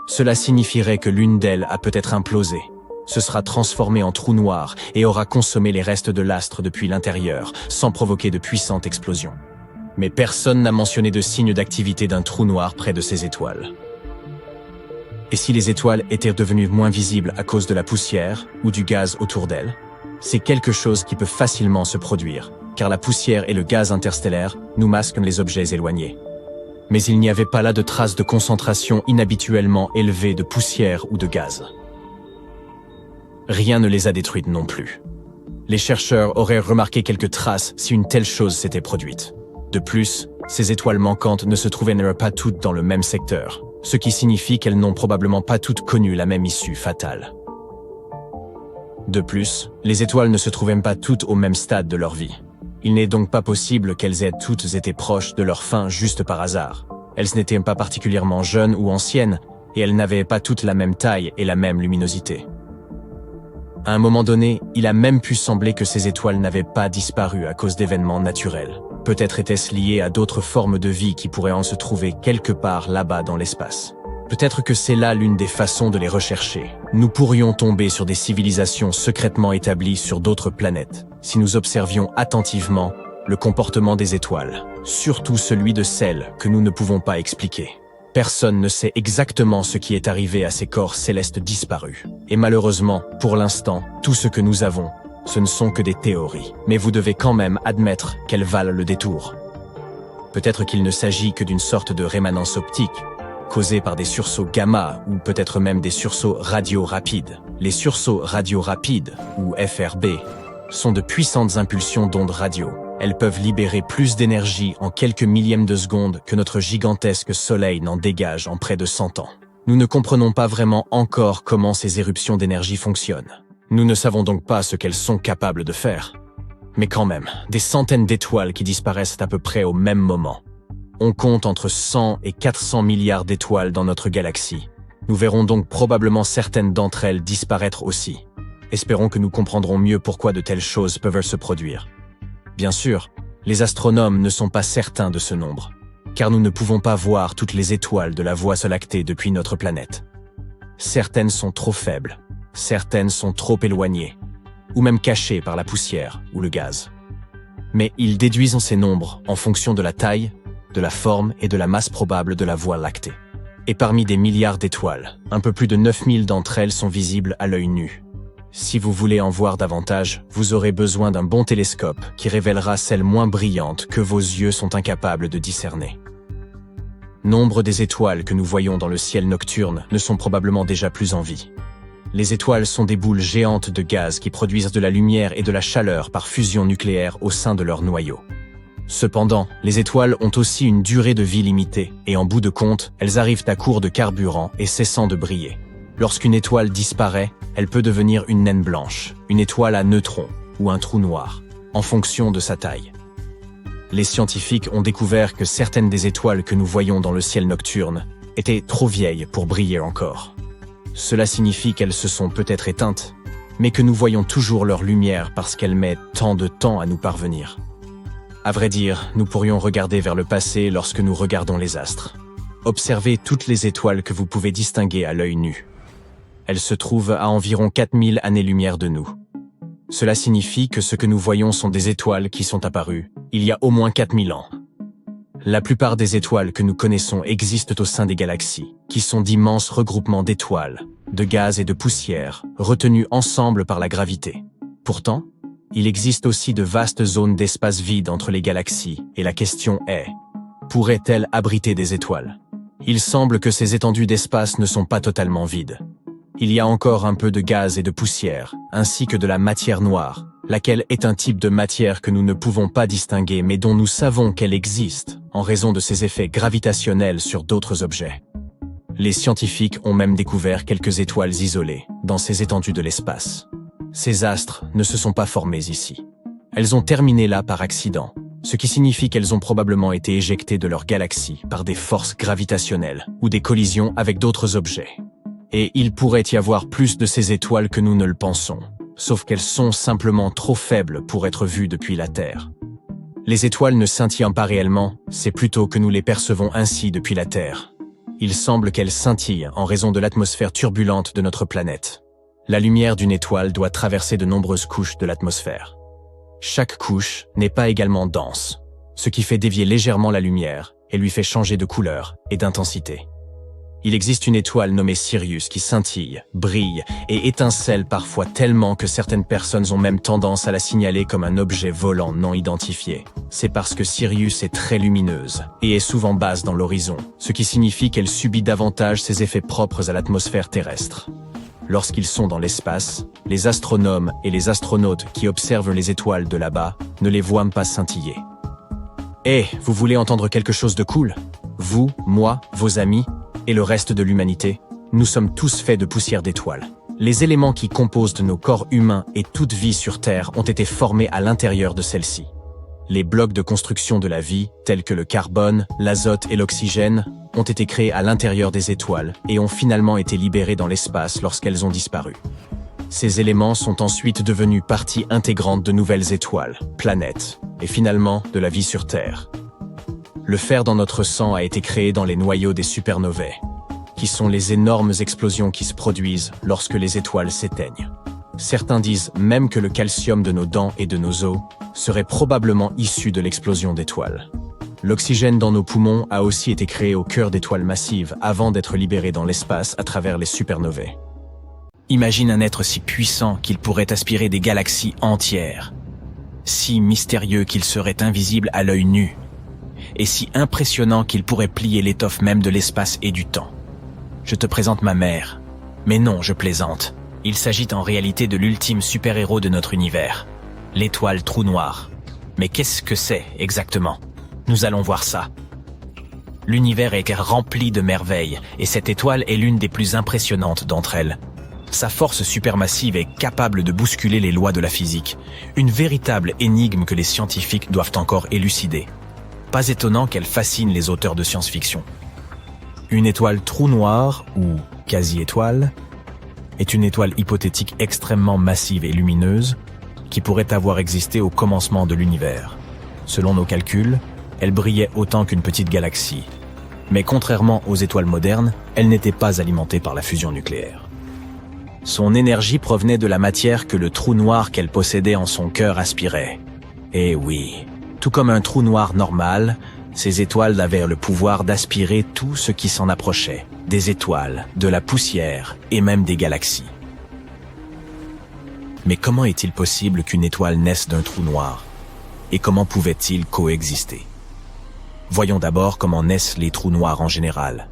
Cela signifierait que l'une d'elles a peut-être implosé, se sera transformée en trou noir et aura consommé les restes de l'astre depuis l'intérieur, sans provoquer de puissantes explosions. Mais personne n'a mentionné de signe d'activité d'un trou noir près de ces étoiles. Et si les étoiles étaient devenues moins visibles à cause de la poussière ou du gaz autour d'elles? C'est quelque chose qui peut facilement se produire, car la poussière et le gaz interstellaire nous masquent les objets éloignés. Mais il n'y avait pas là de traces de concentration inhabituellement élevée de poussière ou de gaz. Rien ne les a détruites non plus. Les chercheurs auraient remarqué quelques traces si une telle chose s'était produite. De plus, ces étoiles manquantes ne se trouvaient pas toutes dans le même secteur, ce qui signifie qu'elles n'ont probablement pas toutes connu la même issue fatale. De plus, les étoiles ne se trouvaient pas toutes au même stade de leur vie. Il n'est donc pas possible qu'elles aient toutes été proches de leur fin juste par hasard. Elles n'étaient pas particulièrement jeunes ou anciennes, et elles n'avaient pas toutes la même taille et la même luminosité. À un moment donné, il a même pu sembler que ces étoiles n'avaient pas disparu à cause d'événements naturels. Peut-être était-ce lié à d'autres formes de vie qui pourraient en se trouver quelque part là-bas dans l'espace. Peut-être que c'est là l'une des façons de les rechercher. Nous pourrions tomber sur des civilisations secrètement établies sur d'autres planètes, si nous observions attentivement le comportement des étoiles, surtout celui de celles que nous ne pouvons pas expliquer. Personne ne sait exactement ce qui est arrivé à ces corps célestes disparus. Et malheureusement, pour l'instant, tout ce que nous avons, ce ne sont que des théories. Mais vous devez quand même admettre qu'elles valent le détour. Peut-être qu'il ne s'agit que d'une sorte de rémanence optique, causés par des sursauts gamma ou peut-être même des sursauts radio rapides. Les sursauts radio rapides, ou FRB, sont de puissantes impulsions d'ondes radio. Elles peuvent libérer plus d'énergie en quelques millièmes de seconde que notre gigantesque Soleil n'en dégage en près de 100 ans. Nous ne comprenons pas vraiment encore comment ces éruptions d'énergie fonctionnent. Nous ne savons donc pas ce qu'elles sont capables de faire. Mais quand même, des centaines d'étoiles qui disparaissent à peu près au même moment. On compte entre 100 et 400 milliards d'étoiles dans notre galaxie. Nous verrons donc probablement certaines d'entre elles disparaître aussi. Espérons que nous comprendrons mieux pourquoi de telles choses peuvent se produire. Bien sûr, les astronomes ne sont pas certains de ce nombre, car nous ne pouvons pas voir toutes les étoiles de la Voie lactée depuis notre planète. Certaines sont trop faibles, certaines sont trop éloignées, ou même cachées par la poussière ou le gaz. Mais ils déduisent ces nombres en fonction de la taille, de la forme et de la masse probable de la Voie lactée. Et parmi des milliards d'étoiles, un peu plus de 9000 d'entre elles sont visibles à l'œil nu. Si vous voulez en voir davantage, vous aurez besoin d'un bon télescope qui révélera celles moins brillantes que vos yeux sont incapables de discerner. Nombre des étoiles que nous voyons dans le ciel nocturne ne sont probablement déjà plus en vie. Les étoiles sont des boules géantes de gaz qui produisent de la lumière et de la chaleur par fusion nucléaire au sein de leur noyau. Cependant, les étoiles ont aussi une durée de vie limitée, et en bout de compte, elles arrivent à court de carburant et cessant de briller. Lorsqu'une étoile disparaît, elle peut devenir une naine blanche, une étoile à neutrons ou un trou noir, en fonction de sa taille. Les scientifiques ont découvert que certaines des étoiles que nous voyons dans le ciel nocturne étaient trop vieilles pour briller encore. Cela signifie qu'elles se sont peut-être éteintes, mais que nous voyons toujours leur lumière parce qu'elle met tant de temps à nous parvenir. À vrai dire, nous pourrions regarder vers le passé lorsque nous regardons les astres. Observez toutes les étoiles que vous pouvez distinguer à l'œil nu. Elles se trouvent à environ 4000 années-lumière de nous. Cela signifie que ce que nous voyons sont des étoiles qui sont apparues il y a au moins 4000 ans. La plupart des étoiles que nous connaissons existent au sein des galaxies, qui sont d'immenses regroupements d'étoiles, de gaz et de poussière, retenus ensemble par la gravité. Pourtant, Il existe aussi de vastes zones d'espace vide entre les galaxies, et la question est, pourraient-elles abriter des étoiles? Il semble que ces étendues d'espace ne sont pas totalement vides. Il y a encore un peu de gaz et de poussière, ainsi que de la matière noire, laquelle est un type de matière que nous ne pouvons pas distinguer mais dont nous savons qu'elle existe, en raison de ses effets gravitationnels sur d'autres objets. Les scientifiques ont même découvert quelques étoiles isolées, dans ces étendues de l'espace. Ces astres ne se sont pas formés ici. Elles ont terminé là par accident, ce qui signifie qu'elles ont probablement été éjectées de leur galaxie par des forces gravitationnelles ou des collisions avec d'autres objets. Et il pourrait y avoir plus de ces étoiles que nous ne le pensons, sauf qu'elles sont simplement trop faibles pour être vues depuis la Terre. Les étoiles ne scintillent pas réellement, c'est plutôt que nous les percevons ainsi depuis la Terre. Il semble qu'elles scintillent en raison de l'atmosphère turbulente de notre planète. La lumière d'une étoile doit traverser de nombreuses couches de l'atmosphère. Chaque couche n'est pas également dense, ce qui fait dévier légèrement la lumière et lui fait changer de couleur et d'intensité. Il existe une étoile nommée Sirius qui scintille, brille et étincelle parfois tellement que certaines personnes ont même tendance à la signaler comme un objet volant non identifié. C'est parce que Sirius est très lumineuse et est souvent basse dans l'horizon, ce qui signifie qu'elle subit davantage ses effets propres à l'atmosphère terrestre. Lorsqu'ils sont dans l'espace, les astronomes et les astronautes qui observent les étoiles de là-bas ne les voient pas scintiller. Vous voulez entendre quelque chose de cool? Vous, moi, vos amis et le reste de l'humanité, nous sommes tous faits de poussière d'étoiles. Les éléments qui composent nos corps humains et toute vie sur Terre ont été formés à l'intérieur de celle-ci. Les blocs de construction de la vie, tels que le carbone, l'azote et l'oxygène, ont été créés à l'intérieur des étoiles et ont finalement été libérés dans l'espace lorsqu'elles ont disparu. Ces éléments sont ensuite devenus partie intégrante de nouvelles étoiles, planètes, et finalement de la vie sur Terre. Le fer dans notre sang a été créé dans les noyaux des supernovae, qui sont les énormes explosions qui se produisent lorsque les étoiles s'éteignent. Certains disent même que le calcium de nos dents et de nos os serait probablement issu de l'explosion d'étoiles. L'oxygène dans nos poumons a aussi été créé au cœur d'étoiles massives avant d'être libéré dans l'espace à travers les supernovae. Imagine un être si puissant qu'il pourrait aspirer des galaxies entières, si mystérieux qu'il serait invisible à l'œil nu, et si impressionnant qu'il pourrait plier l'étoffe même de l'espace et du temps. Je te présente ma mère. Mais non, je plaisante. Il s'agit en réalité de l'ultime super-héros de notre univers, l'étoile Trou Noir. Mais qu'est-ce que c'est exactement? Nous allons voir ça. L'univers est rempli de merveilles, et cette étoile est l'une des plus impressionnantes d'entre elles. Sa force supermassive est capable de bousculer les lois de la physique, une véritable énigme que les scientifiques doivent encore élucider. Pas étonnant qu'elle fascine les auteurs de science-fiction. Une étoile trou noir, ou quasi-étoile, est une étoile hypothétique extrêmement massive et lumineuse qui pourrait avoir existé au commencement de l'univers. Selon nos calculs, elle brillait autant qu'une petite galaxie. Mais contrairement aux étoiles modernes, elle n'était pas alimentée par la fusion nucléaire. Son énergie provenait de la matière que le trou noir qu'elle possédait en son cœur aspirait. Et oui, tout comme un trou noir normal, ces étoiles avaient le pouvoir d'aspirer tout ce qui s'en approchait, des étoiles, de la poussière et même des galaxies. Mais comment est-il possible qu'une étoile naisse d'un trou noir? Et comment pouvait-il coexister? Voyons d'abord comment naissent les trous noirs en général.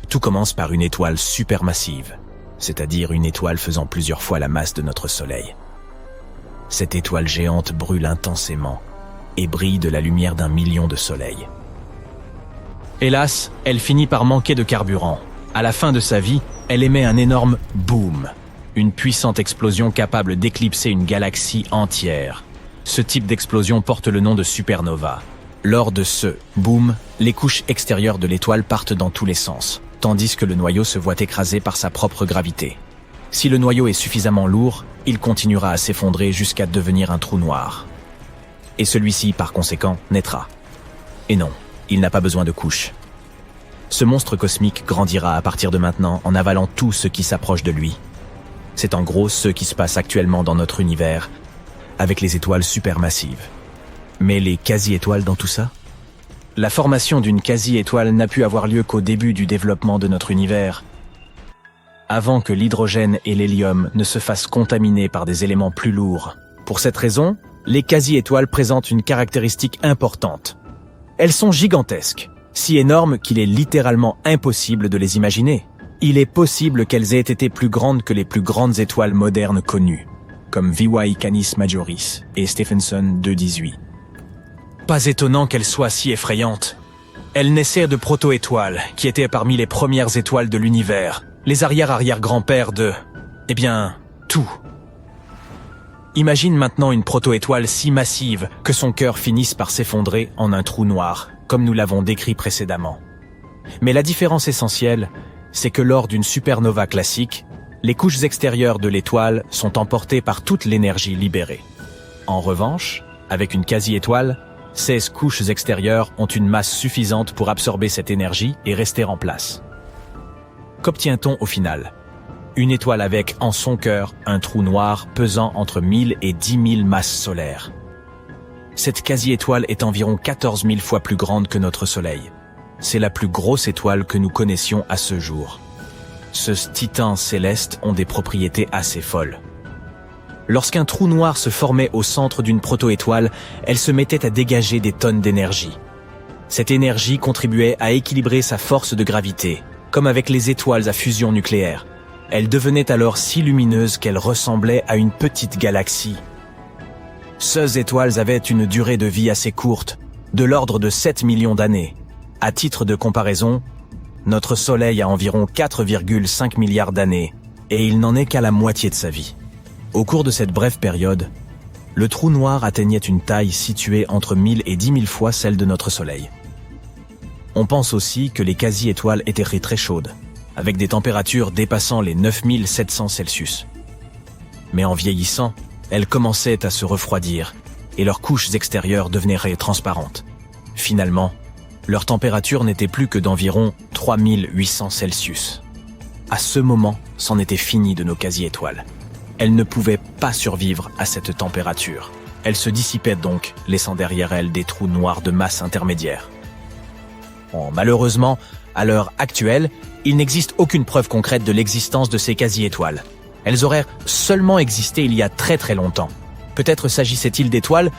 Tout commence par une étoile supermassive, c'est-à-dire une étoile faisant plusieurs fois la masse de notre Soleil. Cette étoile géante brûle intensément et brille de la lumière d'1 million de soleils. Hélas, elle finit par manquer de carburant. À la fin de sa vie, elle émet un énorme boom, une puissante explosion capable d'éclipser une galaxie entière. Ce type d'explosion porte le nom de supernova. Lors de ce boom, les couches extérieures de l'étoile partent dans tous les sens, tandis que le noyau se voit écrasé par sa propre gravité. Si le noyau est suffisamment lourd, il continuera à s'effondrer jusqu'à devenir un trou noir. Et celui-ci, par conséquent, naîtra. Et non, il n'a pas besoin de couches. Ce monstre cosmique grandira à partir de maintenant en avalant tout ce qui s'approche de lui. C'est en gros ce qui se passe actuellement dans notre univers, avec les étoiles supermassives. Mais les quasi-étoiles dans tout ça? La formation d'une quasi-étoile n'a pu avoir lieu qu'au début du développement de notre univers. avant que l'hydrogène et l'hélium ne se fassent contaminer par des éléments plus lourds. Pour cette raison, les quasi-étoiles présentent une caractéristique importante. Elles sont gigantesques, si énormes qu'il est littéralement impossible de les imaginer. Il est possible qu'elles aient été plus grandes que les plus grandes étoiles modernes connues, comme VY Canis Majoris et Stephenson 218. Pas étonnant qu'elles soient si effrayantes. Elles naissaient de proto-étoiles, qui étaient parmi les premières étoiles de l'univers, les arrière-arrière-grands-pères de... tout. Imagine maintenant une proto-étoile si massive que son cœur finisse par s'effondrer en un trou noir, comme nous l'avons décrit précédemment. Mais la différence essentielle, c'est que lors d'une supernova classique, les couches extérieures de l'étoile sont emportées par toute l'énergie libérée. En revanche, avec une quasi-étoile, 16 couches extérieures ont une masse suffisante pour absorber cette énergie et rester en place. Qu'obtient-on au final ? Une étoile avec, en son cœur, un trou noir pesant entre 1000 et 10 000 masses solaires. Cette quasi-étoile est environ 14 000 fois plus grande que notre Soleil. C'est la plus grosse étoile que nous connaissions à ce jour. Ce titan céleste ont des propriétés assez folles. Lorsqu'un trou noir se formait au centre d'une proto-étoile, elle se mettait à dégager des tonnes d'énergie. Cette énergie contribuait à équilibrer sa force de gravité, comme avec les étoiles à fusion nucléaire. Elle devenait alors si lumineuse qu'elle ressemblait à une petite galaxie. Ces étoiles avaient une durée de vie assez courte, de l'ordre de 7 millions d'années. À titre de comparaison, notre Soleil a environ 4,5 milliards d'années, et il n'en est qu'à la moitié de sa vie. Au cours de cette brève période, le trou noir atteignait une taille située entre 1000 et 10 000 fois celle de notre Soleil. On pense aussi que les quasi-étoiles étaient très chaudes, avec des températures dépassant les 9700 Celsius. Mais en vieillissant, elles commençaient à se refroidir, et leurs couches extérieures devenaient transparentes. Finalement, leur température n'était plus que d'environ 3800 Celsius. À ce moment, c'en était fini de nos quasi-étoiles. Elles ne pouvaient pas survivre à cette température. Elles se dissipaient donc, laissant derrière elles des trous noirs de masse intermédiaire. Bon, malheureusement, à l'heure actuelle, il n'existe aucune preuve concrète de l'existence de ces quasi-étoiles. Elles auraient seulement existé il y a très très longtemps. Peut-être s'agissait-il d'étoiles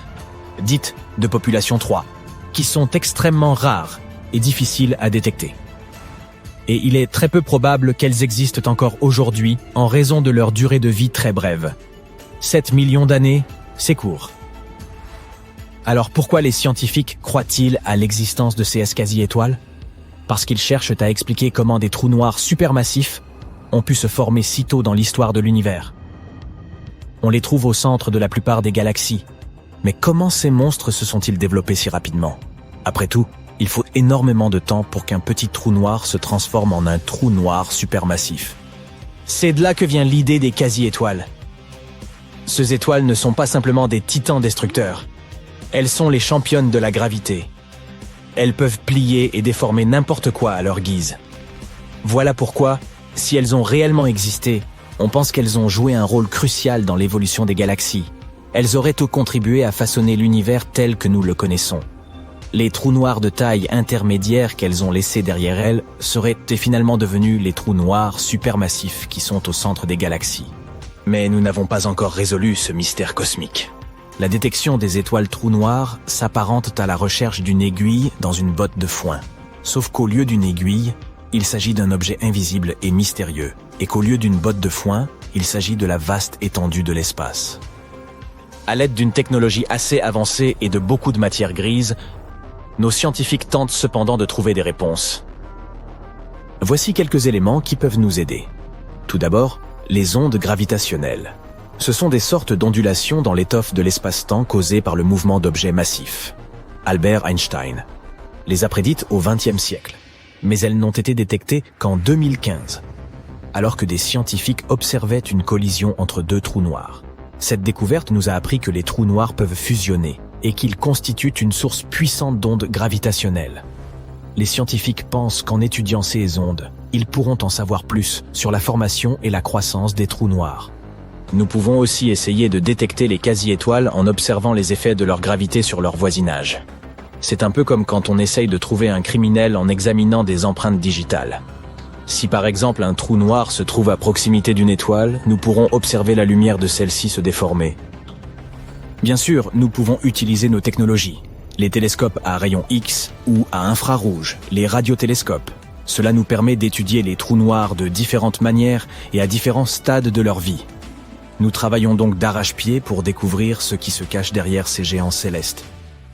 dites de population 3, qui sont extrêmement rares et difficiles à détecter. Et il est très peu probable qu'elles existent encore aujourd'hui en raison de leur durée de vie très brève. 7 millions d'années, c'est court. Alors pourquoi les scientifiques croient-ils à l'existence de ces quasi-étoiles ? Parce qu'ils cherchent à expliquer comment des trous noirs supermassifs ont pu se former si tôt dans l'histoire de l'univers. On les trouve au centre de la plupart des galaxies. Mais comment ces monstres se sont-ils développés si rapidement ? Après tout, il faut énormément de temps pour qu'un petit trou noir se transforme en un trou noir supermassif. C'est de là que vient l'idée des quasi-étoiles. Ces étoiles ne sont pas simplement des titans destructeurs. Elles sont les championnes de la gravité. Elles peuvent plier et déformer n'importe quoi à leur guise. Voilà pourquoi, si elles ont réellement existé, on pense qu'elles ont joué un rôle crucial dans l'évolution des galaxies. Elles auraient tout contribué à façonner l'univers tel que nous le connaissons. Les trous noirs de taille intermédiaire qu'elles ont laissés derrière elles seraient finalement devenus les trous noirs supermassifs qui sont au centre des galaxies. Mais nous n'avons pas encore résolu ce mystère cosmique. La détection des étoiles trous noirs s'apparente à la recherche d'une aiguille dans une botte de foin. Sauf qu'au lieu d'une aiguille, il s'agit d'un objet invisible et mystérieux, et qu'au lieu d'une botte de foin, il s'agit de la vaste étendue de l'espace. À l'aide d'une technologie assez avancée et de beaucoup de matière grise, nos scientifiques tentent cependant de trouver des réponses. Voici quelques éléments qui peuvent nous aider. Tout d'abord, les ondes gravitationnelles. Ce sont des sortes d'ondulations dans l'étoffe de l'espace-temps causées par le mouvement d'objets massifs. Albert Einstein les a prédites au XXe siècle, mais elles n'ont été détectées qu'en 2015, alors que des scientifiques observaient une collision entre deux trous noirs. Cette découverte nous a appris que les trous noirs peuvent fusionner et qu'ils constituent une source puissante d'ondes gravitationnelles. Les scientifiques pensent qu'en étudiant ces ondes, ils pourront en savoir plus sur la formation et la croissance des trous noirs. Nous pouvons aussi essayer de détecter les quasi-étoiles en observant les effets de leur gravité sur leur voisinage. C'est un peu comme quand on essaye de trouver un criminel en examinant des empreintes digitales. Si par exemple un trou noir se trouve à proximité d'une étoile, nous pourrons observer la lumière de celle-ci se déformer. Bien sûr, nous pouvons utiliser nos technologies. Les télescopes à rayons X ou à infrarouge, les radiotélescopes. Cela nous permet d'étudier les trous noirs de différentes manières et à différents stades de leur vie. Nous travaillons donc d'arrache-pied pour découvrir ce qui se cache derrière ces géants célestes.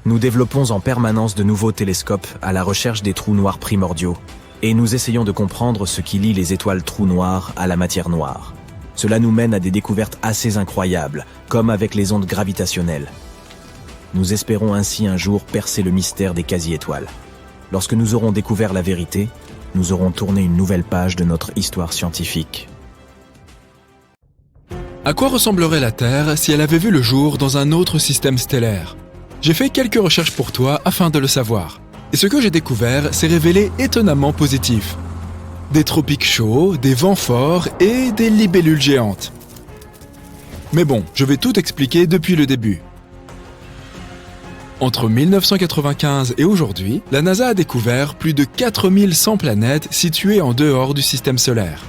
Nous développons en permanence de nouveaux télescopes à la recherche des trous noirs primordiaux et nous essayons de comprendre ce qui lie les étoiles trous noirs à la matière noire. Cela nous mène à des découvertes assez incroyables, comme avec les ondes gravitationnelles. Nous espérons ainsi un jour percer le mystère des quasi-étoiles. Lorsque nous aurons découvert la vérité, nous aurons tourné une nouvelle page de notre histoire scientifique. À quoi ressemblerait la Terre si elle avait vu le jour dans un autre système stellaire ? J'ai fait quelques recherches pour toi afin de le savoir. Et ce que j'ai découvert s'est révélé étonnamment positif. Des tropiques chauds, des vents forts et des libellules géantes. Mais bon, je vais tout expliquer depuis le début. Entre 1995 et aujourd'hui, la NASA a découvert plus de 4100 planètes situées en dehors du système solaire.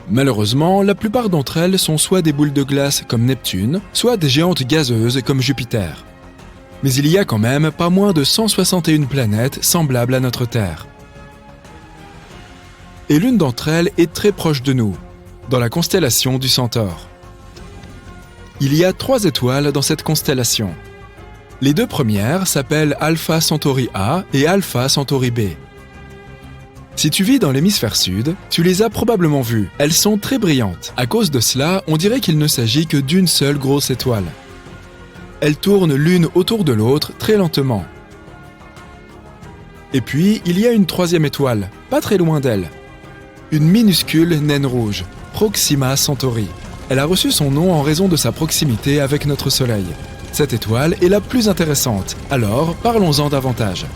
Malheureusement, la plupart d'entre elles sont soit des boules de glace comme Neptune, soit des géantes gazeuses comme Jupiter. Mais il y a quand même pas moins de 161 planètes semblables à notre Terre. Et l'une d'entre elles est très proche de nous, dans la constellation du Centaure. Il y a 3 étoiles dans cette constellation. Les 2 premières s'appellent Alpha Centauri A et Alpha Centauri B. Si tu vis dans l'hémisphère sud, tu les as probablement vues. Elles sont très brillantes. À cause de cela, on dirait qu'il ne s'agit que d'une seule grosse étoile. Elles tournent l'une autour de l'autre très lentement. Et puis, il y a une 3e étoile, pas très loin d'elle. Une minuscule naine rouge, Proxima Centauri. Elle a reçu son nom en raison de sa proximité avec notre Soleil. Cette étoile est la plus intéressante, alors parlons-en davantage.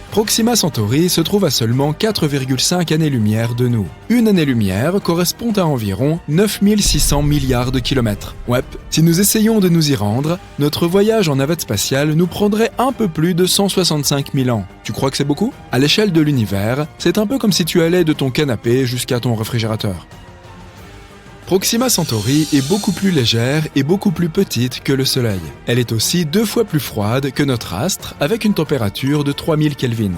Proxima Centauri se trouve à seulement 4,5 années-lumière de nous. Une année-lumière correspond à environ 9600 milliards de kilomètres. Ouais, si nous essayons de nous y rendre, notre voyage en navette spatiale nous prendrait un peu plus de 165 000 ans. Tu crois que c'est beaucoup ? À l'échelle de l'univers, c'est un peu comme si tu allais de ton canapé jusqu'à ton réfrigérateur. Proxima Centauri est beaucoup plus légère et beaucoup plus petite que le Soleil. Elle est aussi 2 fois plus froide que notre astre, avec une température de 3000 Kelvin.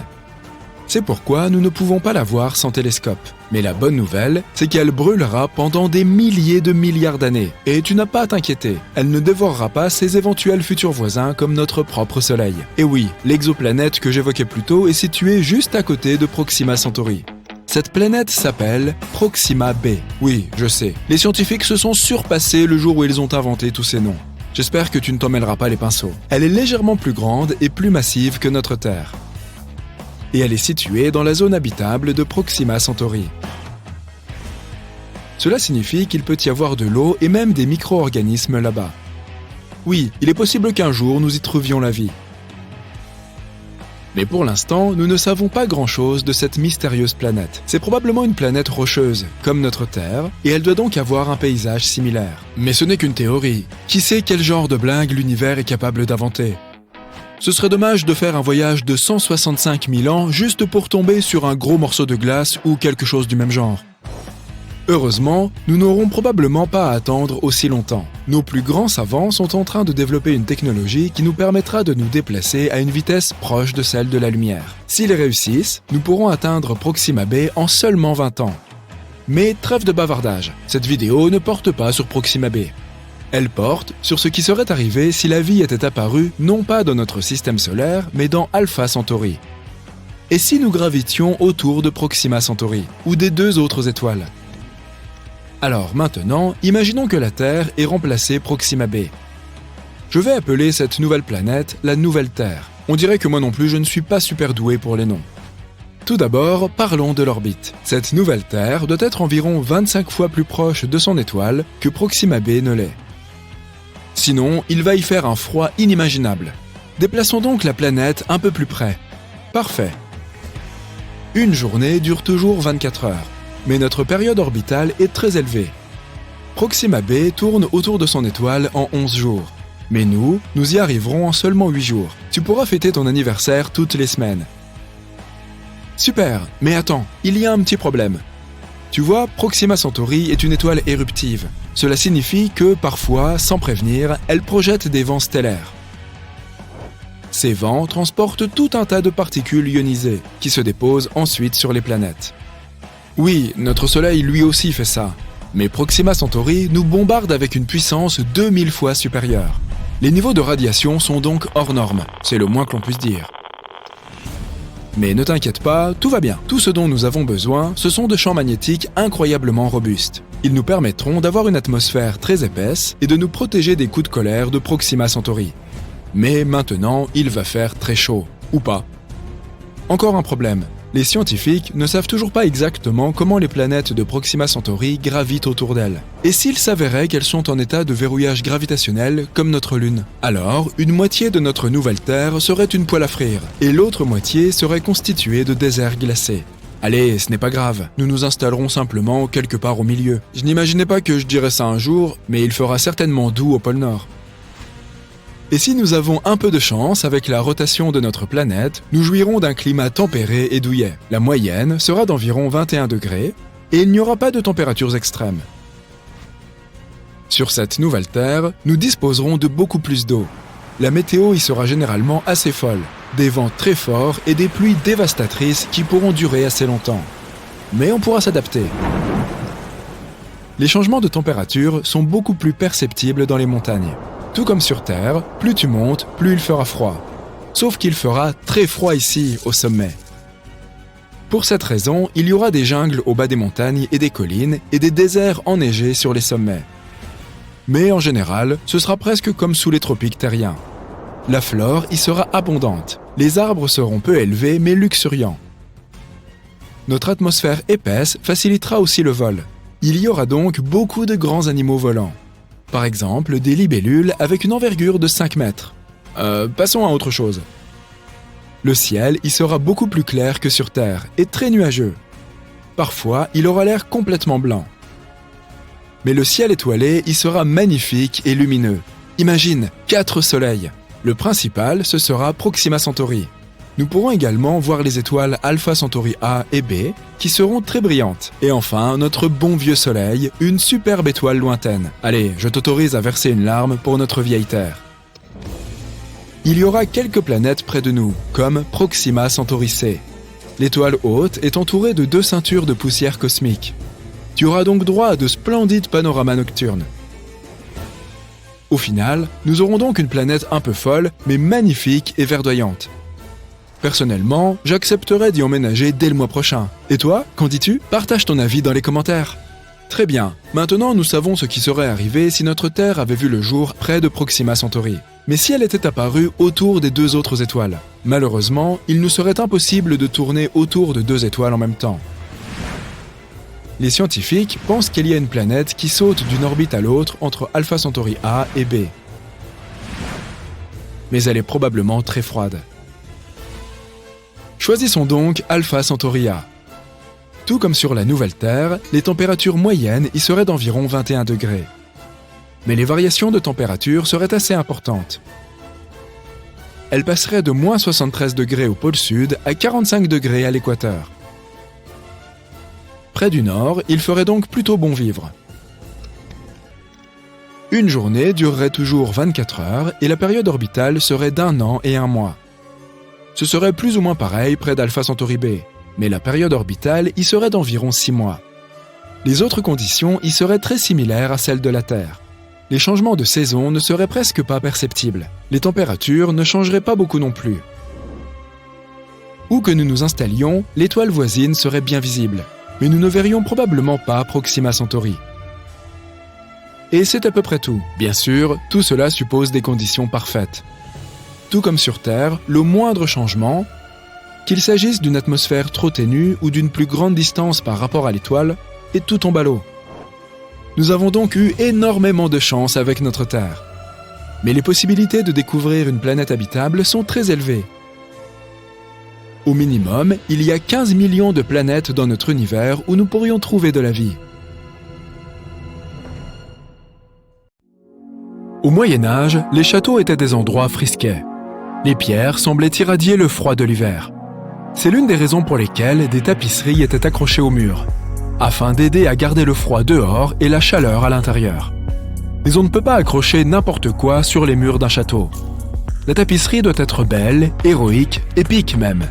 C'est pourquoi nous ne pouvons pas la voir sans télescope. Mais la bonne nouvelle, c'est qu'elle brûlera pendant des milliers de milliards d'années. Et tu n'as pas à t'inquiéter, elle ne dévorera pas ses éventuels futurs voisins comme notre propre Soleil. Et oui, l'exoplanète que j'évoquais plus tôt est située juste à côté de Proxima Centauri. Cette planète s'appelle Proxima b. Oui, je sais, les scientifiques se sont surpassés le jour où ils ont inventé tous ces noms. J'espère que tu ne t'en mêleras pas les pinceaux. Elle est légèrement plus grande et plus massive que notre Terre. Et elle est située dans la zone habitable de Proxima Centauri. Cela signifie qu'il peut y avoir de l'eau et même des micro-organismes là-bas. Oui, il est possible qu'un jour nous y trouvions la vie. Mais pour l'instant, nous ne savons pas grand-chose de cette mystérieuse planète. C'est probablement une planète rocheuse, comme notre Terre, et elle doit donc avoir un paysage similaire. Mais ce n'est qu'une théorie. Qui sait quel genre de blingue l'univers est capable d'inventer ? Ce serait dommage de faire un voyage de 165 000 ans juste pour tomber sur un gros morceau de glace ou quelque chose du même genre. Heureusement, nous n'aurons probablement pas à attendre aussi longtemps. Nos plus grands savants sont en train de développer une technologie qui nous permettra de nous déplacer à une vitesse proche de celle de la lumière. S'ils réussissent, nous pourrons atteindre Proxima b en seulement 20 ans. Mais trêve de bavardage, cette vidéo ne porte pas sur Proxima b. Elle porte sur ce qui serait arrivé si la vie était apparue non pas dans notre système solaire, mais dans Alpha Centauri. Et si nous gravitions autour de Proxima Centauri, ou des 2 autres étoiles ? Alors maintenant, imaginons que la Terre ait remplacé Proxima b. Je vais appeler cette nouvelle planète la Nouvelle Terre. On dirait que moi non plus je ne suis pas super doué pour les noms. Tout d'abord, parlons de l'orbite. Cette nouvelle Terre doit être environ 25 fois plus proche de son étoile que Proxima b ne l'est. Sinon, il va y faire un froid inimaginable. Déplaçons donc la planète un peu plus près. Parfait. Une journée dure toujours 24 heures. Mais notre période orbitale est très élevée. Proxima b tourne autour de son étoile en 11 jours. Mais nous y arriverons en seulement 8 jours. Tu pourras fêter ton anniversaire toutes les semaines. Super, mais attends, il y a un petit problème. Tu vois, Proxima Centauri est une étoile éruptive. Cela signifie que, parfois, sans prévenir, elle projette des vents stellaires. Ces vents transportent tout un tas de particules ionisées, qui se déposent ensuite sur les planètes. Oui, notre Soleil lui aussi fait ça. Mais Proxima Centauri nous bombarde avec une puissance 2000 fois supérieure. Les niveaux de radiation sont donc hors normes, c'est le moins que l'on puisse dire. Mais ne t'inquiète pas, tout va bien. Tout ce dont nous avons besoin, ce sont de champs magnétiques incroyablement robustes. Ils nous permettront d'avoir une atmosphère très épaisse et de nous protéger des coups de colère de Proxima Centauri. Mais maintenant, il va faire très chaud. Ou pas. Encore un problème. Les scientifiques ne savent toujours pas exactement comment les planètes de Proxima Centauri gravitent autour d'elle. Et s'il s'avérait qu'elles sont en état de verrouillage gravitationnel comme notre Lune? Alors, une moitié de notre nouvelle Terre serait une poêle à frire, et l'autre moitié serait constituée de déserts glacés. Allez, ce n'est pas grave, nous nous installerons simplement quelque part au milieu. Je n'imaginais pas que je dirais ça un jour, mais il fera certainement doux au pôle Nord. Et si nous avons un peu de chance avec la rotation de notre planète, nous jouirons d'un climat tempéré et douillet. La moyenne sera d'environ 21 degrés et il n'y aura pas de températures extrêmes. Sur cette nouvelle Terre, nous disposerons de beaucoup plus d'eau. La météo y sera généralement assez folle, des vents très forts et des pluies dévastatrices qui pourront durer assez longtemps. Mais on pourra s'adapter. Les changements de température sont beaucoup plus perceptibles dans les montagnes. Tout comme sur Terre, plus tu montes, plus il fera froid. Sauf qu'il fera très froid ici, au sommet. Pour cette raison, il y aura des jungles au bas des montagnes et des collines et des déserts enneigés sur les sommets. Mais en général, ce sera presque comme sous les tropiques terriens. La flore y sera abondante. Les arbres seront peu élevés mais luxuriants. Notre atmosphère épaisse facilitera aussi le vol. Il y aura donc beaucoup de grands animaux volants. Par exemple, des libellules avec une envergure de 5 mètres. Passons à autre chose. Le ciel y sera beaucoup plus clair que sur Terre et très nuageux. Parfois, il aura l'air complètement blanc. Mais le ciel étoilé y sera magnifique et lumineux. Imagine, 4 soleils. Le principal, ce sera Proxima Centauri. Nous pourrons également voir les étoiles Alpha Centauri A et B, qui seront très brillantes. Et enfin, notre bon vieux Soleil, une superbe étoile lointaine. Allez, je t'autorise à verser une larme pour notre vieille Terre. Il y aura quelques planètes près de nous, comme Proxima Centauri C. L'étoile haute est entourée de 2 ceintures de poussière cosmique. Tu auras donc droit à de splendides panoramas nocturnes. Au final, nous aurons donc une planète un peu folle, mais magnifique et verdoyante. Personnellement, j'accepterais d'y emménager dès le mois prochain. Et toi, qu'en dis-tu? Partage ton avis dans les commentaires. Très bien, maintenant nous savons ce qui serait arrivé si notre Terre avait vu le jour près de Proxima Centauri. Mais si elle était apparue autour des 2 autres étoiles? Malheureusement, il nous serait impossible de tourner autour de 2 étoiles en même temps. Les scientifiques pensent qu'il y a une planète qui saute d'une orbite à l'autre entre Alpha Centauri A et B. Mais elle est probablement très froide. Choisissons donc Alpha Centauri A. Tout comme sur la nouvelle Terre, les températures moyennes y seraient d'environ 21 degrés. Mais les variations de température seraient assez importantes. Elles passeraient de moins 73 degrés au pôle sud à 45 degrés à l'équateur. Près du nord, il ferait donc plutôt bon vivre. Une journée durerait toujours 24 heures et la période orbitale serait d'1 an et 1 mois. Ce serait plus ou moins pareil près d'Alpha Centauri B, mais la période orbitale y serait d'environ 6 mois. Les autres conditions y seraient très similaires à celles de la Terre. Les changements de saison ne seraient presque pas perceptibles. Les températures ne changeraient pas beaucoup non plus. Où que nous nous installions, l'étoile voisine serait bien visible, mais nous ne verrions probablement pas Proxima Centauri. Et c'est à peu près tout. Bien sûr, tout cela suppose des conditions parfaites. Tout comme sur Terre, le moindre changement, qu'il s'agisse d'une atmosphère trop ténue ou d'une plus grande distance par rapport à l'étoile, et tout tombe à l'eau. Nous avons donc eu énormément de chance avec notre Terre. Mais les possibilités de découvrir une planète habitable sont très élevées. Au minimum, il y a 15 millions de planètes dans notre univers où nous pourrions trouver de la vie. Au Moyen-Âge, les châteaux étaient des endroits frisquets. Les pierres semblaient irradier le froid de l'hiver. C'est l'une des raisons pour lesquelles des tapisseries étaient accrochées au mur, afin d'aider à garder le froid dehors et la chaleur à l'intérieur. Mais on ne peut pas accrocher n'importe quoi sur les murs d'un château. La tapisserie doit être belle, héroïque, épique même.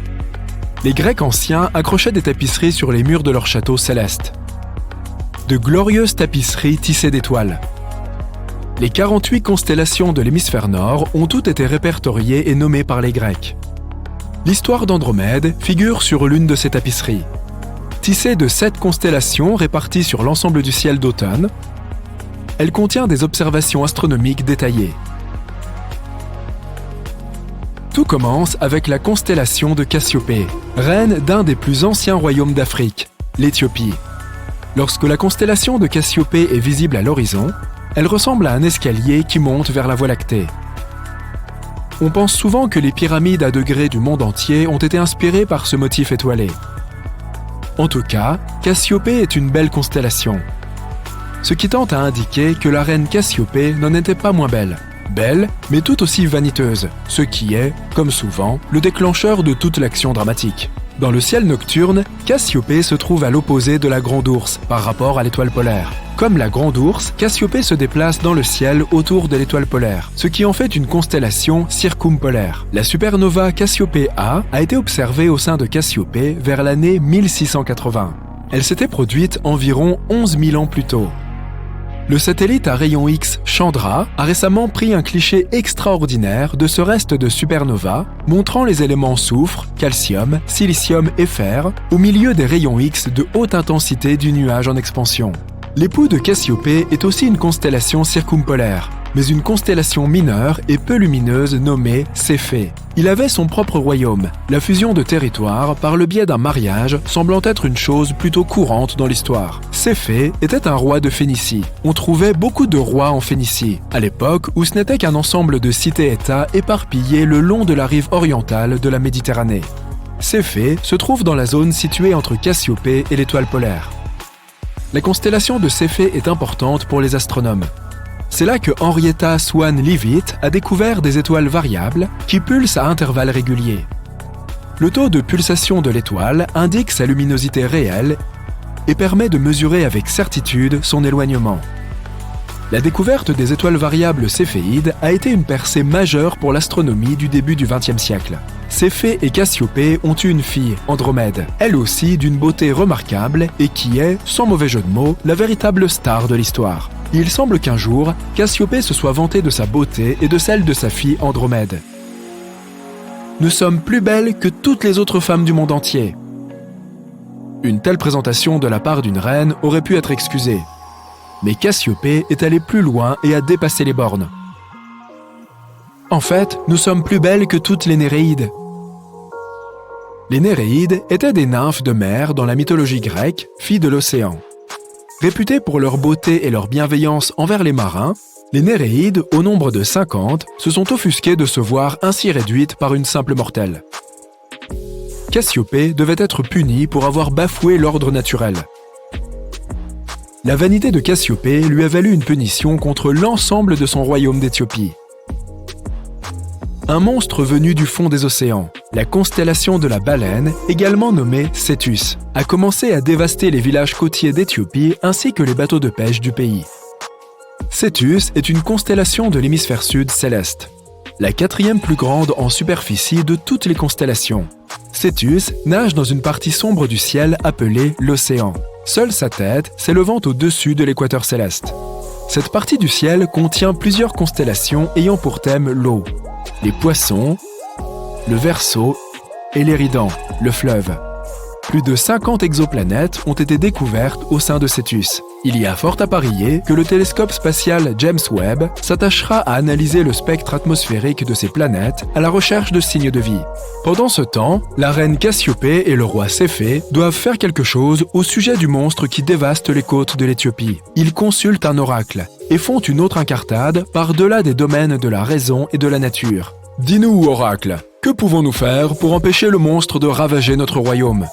Les Grecs anciens accrochaient des tapisseries sur les murs de leurs châteaux célestes. De glorieuses tapisseries tissées d'étoiles. Les 48 constellations de l'hémisphère nord ont toutes été répertoriées et nommées par les Grecs. L'histoire d'Andromède figure sur l'une de ces tapisseries. Tissée de 7 constellations réparties sur l'ensemble du ciel d'automne, elle contient des observations astronomiques détaillées. Tout commence avec la constellation de Cassiopée, reine d'un des plus anciens royaumes d'Afrique, l'Éthiopie. Lorsque la constellation de Cassiopée est visible à l'horizon, elle ressemble à un escalier qui monte vers la Voie lactée. On pense souvent que les pyramides à degrés du monde entier ont été inspirées par ce motif étoilé. En tout cas, Cassiopée est une belle constellation. Ce qui tente à indiquer que la reine Cassiopée n'en était pas moins belle. Belle, mais tout aussi vaniteuse, ce qui est, comme souvent, le déclencheur de toute l'action dramatique. Dans le ciel nocturne, Cassiopée se trouve à l'opposé de la Grande Ourse par rapport à l'étoile polaire. Comme la Grande Ourse, Cassiopée se déplace dans le ciel autour de l'étoile polaire, ce qui en fait une constellation circumpolaire. La supernova Cassiopée A a été observée au sein de Cassiopée vers l'année 1680. Elle s'était produite environ 11 000 ans plus tôt. Le satellite à rayon X Chandra a récemment pris un cliché extraordinaire de ce reste de supernova, montrant les éléments soufre, calcium, silicium et fer au milieu des rayons X de haute intensité du nuage en expansion. L'époux de Cassiopée est aussi une constellation circumpolaire, mais une constellation mineure et peu lumineuse nommée Céphée. Il avait son propre royaume, la fusion de territoires par le biais d'un mariage semblant être une chose plutôt courante dans l'histoire. Céphée était un roi de Phénicie. On trouvait beaucoup de rois en Phénicie, à l'époque où ce n'était qu'un ensemble de cités-États éparpillés le long de la rive orientale de la Méditerranée. Céphée se trouve dans la zone située entre Cassiopée et l'étoile polaire. La constellation de Céphée est importante pour les astronomes. C'est là que Henrietta Swan Leavitt a découvert des étoiles variables qui pulsent à intervalles réguliers. Le taux de pulsation de l'étoile indique sa luminosité réelle et permet de mesurer avec certitude son éloignement. La découverte des étoiles variables céphéides a été une percée majeure pour l'astronomie du début du XXe siècle. Céphée et Cassiopée ont eu une fille, Andromède, elle aussi d'une beauté remarquable et qui est, sans mauvais jeu de mots, la véritable star de l'histoire. Il semble qu'un jour, Cassiopée se soit vantée de sa beauté et de celle de sa fille Andromède. Nous sommes plus belles que toutes les autres femmes du monde entier. Une telle présentation de la part d'une reine aurait pu être excusée. Mais Cassiopée est allée plus loin et a dépassé les bornes. En fait, nous sommes plus belles que toutes les Néréides. Les Néréides étaient des nymphes de mer dans la mythologie grecque, filles de l'océan. Réputées pour leur beauté et leur bienveillance envers les marins, les Néréides, au nombre de 50, se sont offusquées de se voir ainsi réduites par une simple mortelle. Cassiopée devait être punie pour avoir bafoué l'ordre naturel. La vanité de Cassiopée lui a valu une punition contre l'ensemble de son royaume d'Éthiopie. Un monstre venu du fond des océans, la constellation de la baleine, également nommée Cétus, a commencé à dévaster les villages côtiers d'Éthiopie ainsi que les bateaux de pêche du pays. Cétus est une constellation de l'hémisphère sud céleste, la 4e plus grande en superficie de toutes les constellations. Cétus nage dans une partie sombre du ciel appelée l'océan. Seule sa tête s'élevant au-dessus de l'équateur céleste. Cette partie du ciel contient plusieurs constellations ayant pour thème l'eau. Les poissons, le Verseau et l'Éridan, le fleuve. Plus de 50 exoplanètes ont été découvertes au sein de Cétus. Il y a fort à parier que le télescope spatial James Webb s'attachera à analyser le spectre atmosphérique de ces planètes à la recherche de signes de vie. Pendant ce temps, la reine Cassiopée et le roi Céphée doivent faire quelque chose au sujet du monstre qui dévaste les côtes de l'Éthiopie. Ils consultent un oracle et font une autre incartade par-delà des domaines de la raison et de la nature. « Dis-nous, oracle, que pouvons-nous faire pour empêcher le monstre de ravager notre royaume ?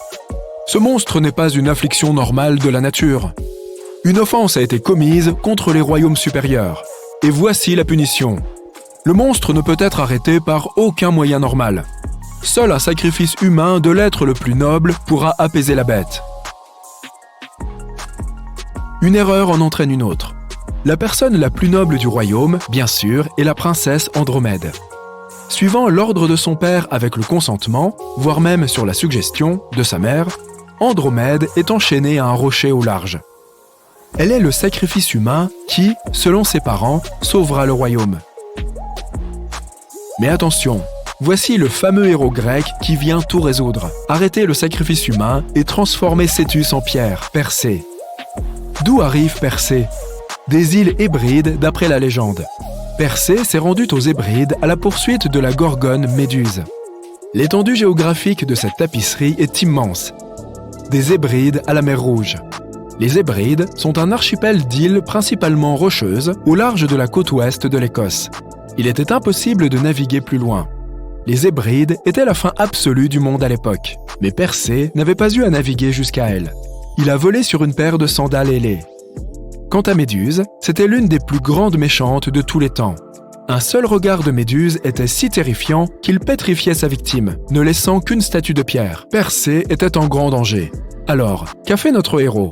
Ce monstre n'est pas une affliction normale de la nature. Une offense a été commise contre les royaumes supérieurs. Et voici la punition. Le monstre ne peut être arrêté par aucun moyen normal. Seul un sacrifice humain de l'être le plus noble pourra apaiser la bête. Une erreur en entraîne une autre. La personne la plus noble du royaume, bien sûr, est la princesse Andromède. Suivant l'ordre de son père avec le consentement, voire même sur la suggestion de sa mère, Andromède est enchaînée à un rocher au large. Elle est le sacrifice humain qui, selon ses parents, sauvera le royaume. Mais attention, voici le fameux héros grec qui vient tout résoudre, arrêter le sacrifice humain et transformer Cétus en pierre, Persée. D'où arrive Persée? Des îles Hébrides d'après la légende. Persée s'est rendue aux Hébrides à la poursuite de la gorgone Méduse. L'étendue géographique de cette tapisserie est immense. Des Hébrides à la mer Rouge. Les Hébrides sont un archipel d'îles principalement rocheuses au large de la côte ouest de l'Écosse. Il était impossible de naviguer plus loin. Les Hébrides étaient la fin absolue du monde à l'époque, mais Persée n'avait pas eu à naviguer jusqu'à elle. Il a volé sur une paire de sandales ailées. Quant à Méduse, c'était l'une des plus grandes méchantes de tous les temps. Un seul regard de Méduse était si terrifiant qu'il pétrifiait sa victime, ne laissant qu'une statue de pierre. Persée était en grand danger. Alors, qu'a fait notre héros?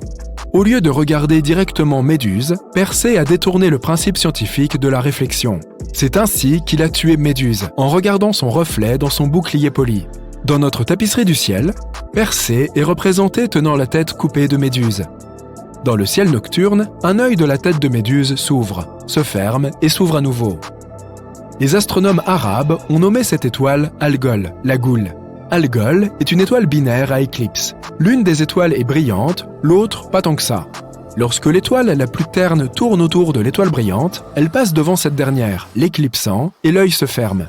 Au lieu de regarder directement Méduse, Persée a détourné le principe scientifique de la réflexion. C'est ainsi qu'il a tué Méduse, en regardant son reflet dans son bouclier poli. Dans notre tapisserie du ciel, Persée est représenté tenant la tête coupée de Méduse. Dans le ciel nocturne, un œil de la tête de Méduse s'ouvre, se ferme et s'ouvre à nouveau. Les astronomes arabes ont nommé cette étoile Algol, la goule. Algol est une étoile binaire à éclipse. L'une des étoiles est brillante, l'autre pas tant que ça. Lorsque l'étoile la plus terne tourne autour de l'étoile brillante, elle passe devant cette dernière, l'éclipsant, et l'œil se ferme.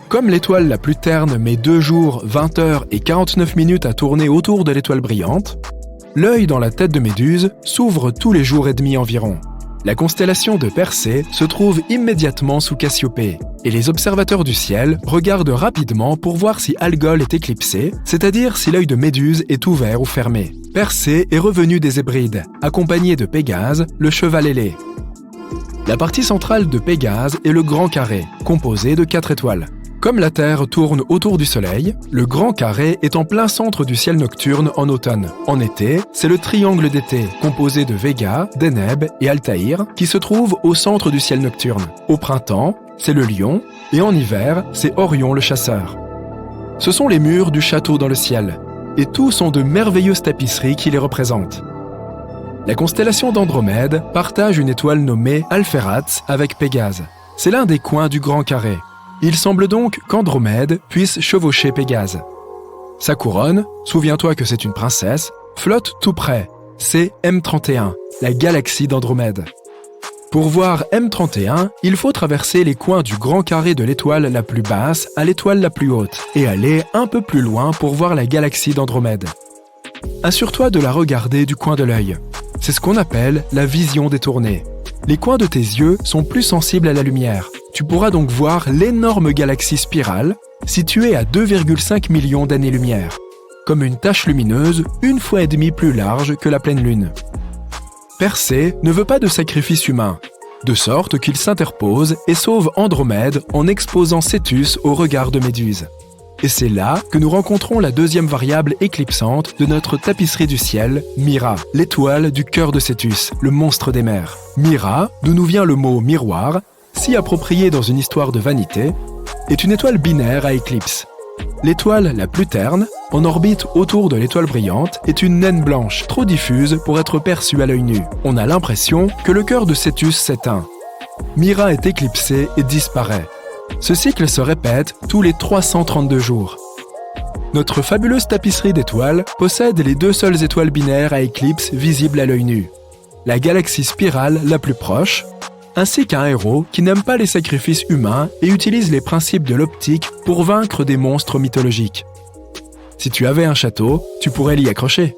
Comme l'étoile la plus terne met 2 jours, 20 heures et 49 minutes à tourner autour de l'étoile brillante, l'œil dans la tête de Méduse s'ouvre tous les jours et demi environ. La constellation de Persée se trouve immédiatement sous Cassiopée, et les observateurs du ciel regardent rapidement pour voir si Algol est éclipsé, c'est-à-dire si l'œil de Méduse est ouvert ou fermé. Persée est revenu des Hébrides, accompagné de Pégase, le cheval ailé. La partie centrale de Pégase est le Grand Carré, composé de 4 étoiles. Comme la Terre tourne autour du Soleil, le Grand Carré est en plein centre du ciel nocturne en automne. En été, c'est le triangle d'été, composé de Véga, Deneb et Altaïr, qui se trouve au centre du ciel nocturne. Au printemps, c'est le Lion, et en hiver, c'est Orion le chasseur. Ce sont les murs du château dans le ciel, et tous sont de merveilleuses tapisseries qui les représentent. La constellation d'Andromède partage une étoile nommée Alphératz avec Pégase. C'est l'un des coins du Grand Carré. Il semble donc qu'Andromède puisse chevaucher Pégase. Sa couronne, souviens-toi que c'est une princesse, flotte tout près. C'est M31, la galaxie d'Andromède. Pour voir M31, il faut traverser les coins du grand carré de l'étoile la plus basse à l'étoile la plus haute et aller un peu plus loin pour voir la galaxie d'Andromède. Assure-toi de la regarder du coin de l'œil. C'est ce qu'on appelle la vision détournée. Les coins de tes yeux sont plus sensibles à la lumière. Tu pourras donc voir l'énorme galaxie spirale, située à 2,5 millions d'années-lumière, comme une tache lumineuse 1,5 fois plus large que la pleine lune. Persée ne veut pas de sacrifice humain, de sorte qu'il s'interpose et sauve Andromède en exposant Cétus au regard de Méduse. Et c'est là que nous rencontrons la deuxième variable éclipsante de notre tapisserie du ciel, Mira, l'étoile du cœur de Cétus, le monstre des mers. Mira, d'où nous vient le mot miroir, si approprié dans une histoire de vanité, est une étoile binaire à éclipse. L'étoile la plus terne, en orbite autour de l'étoile brillante, est une naine blanche, trop diffuse pour être perçue à l'œil nu. On a l'impression que le cœur de Cétus s'éteint. Mira est éclipsée et disparaît. Ce cycle se répète tous les 332 jours. Notre fabuleuse tapisserie d'étoiles possède les 2 seules étoiles binaires à éclipse visibles à l'œil nu. La galaxie spirale la plus proche, ainsi qu'un héros qui n'aime pas les sacrifices humains et utilise les principes de l'optique pour vaincre des monstres mythologiques. Si tu avais un château, tu pourrais l'y accrocher.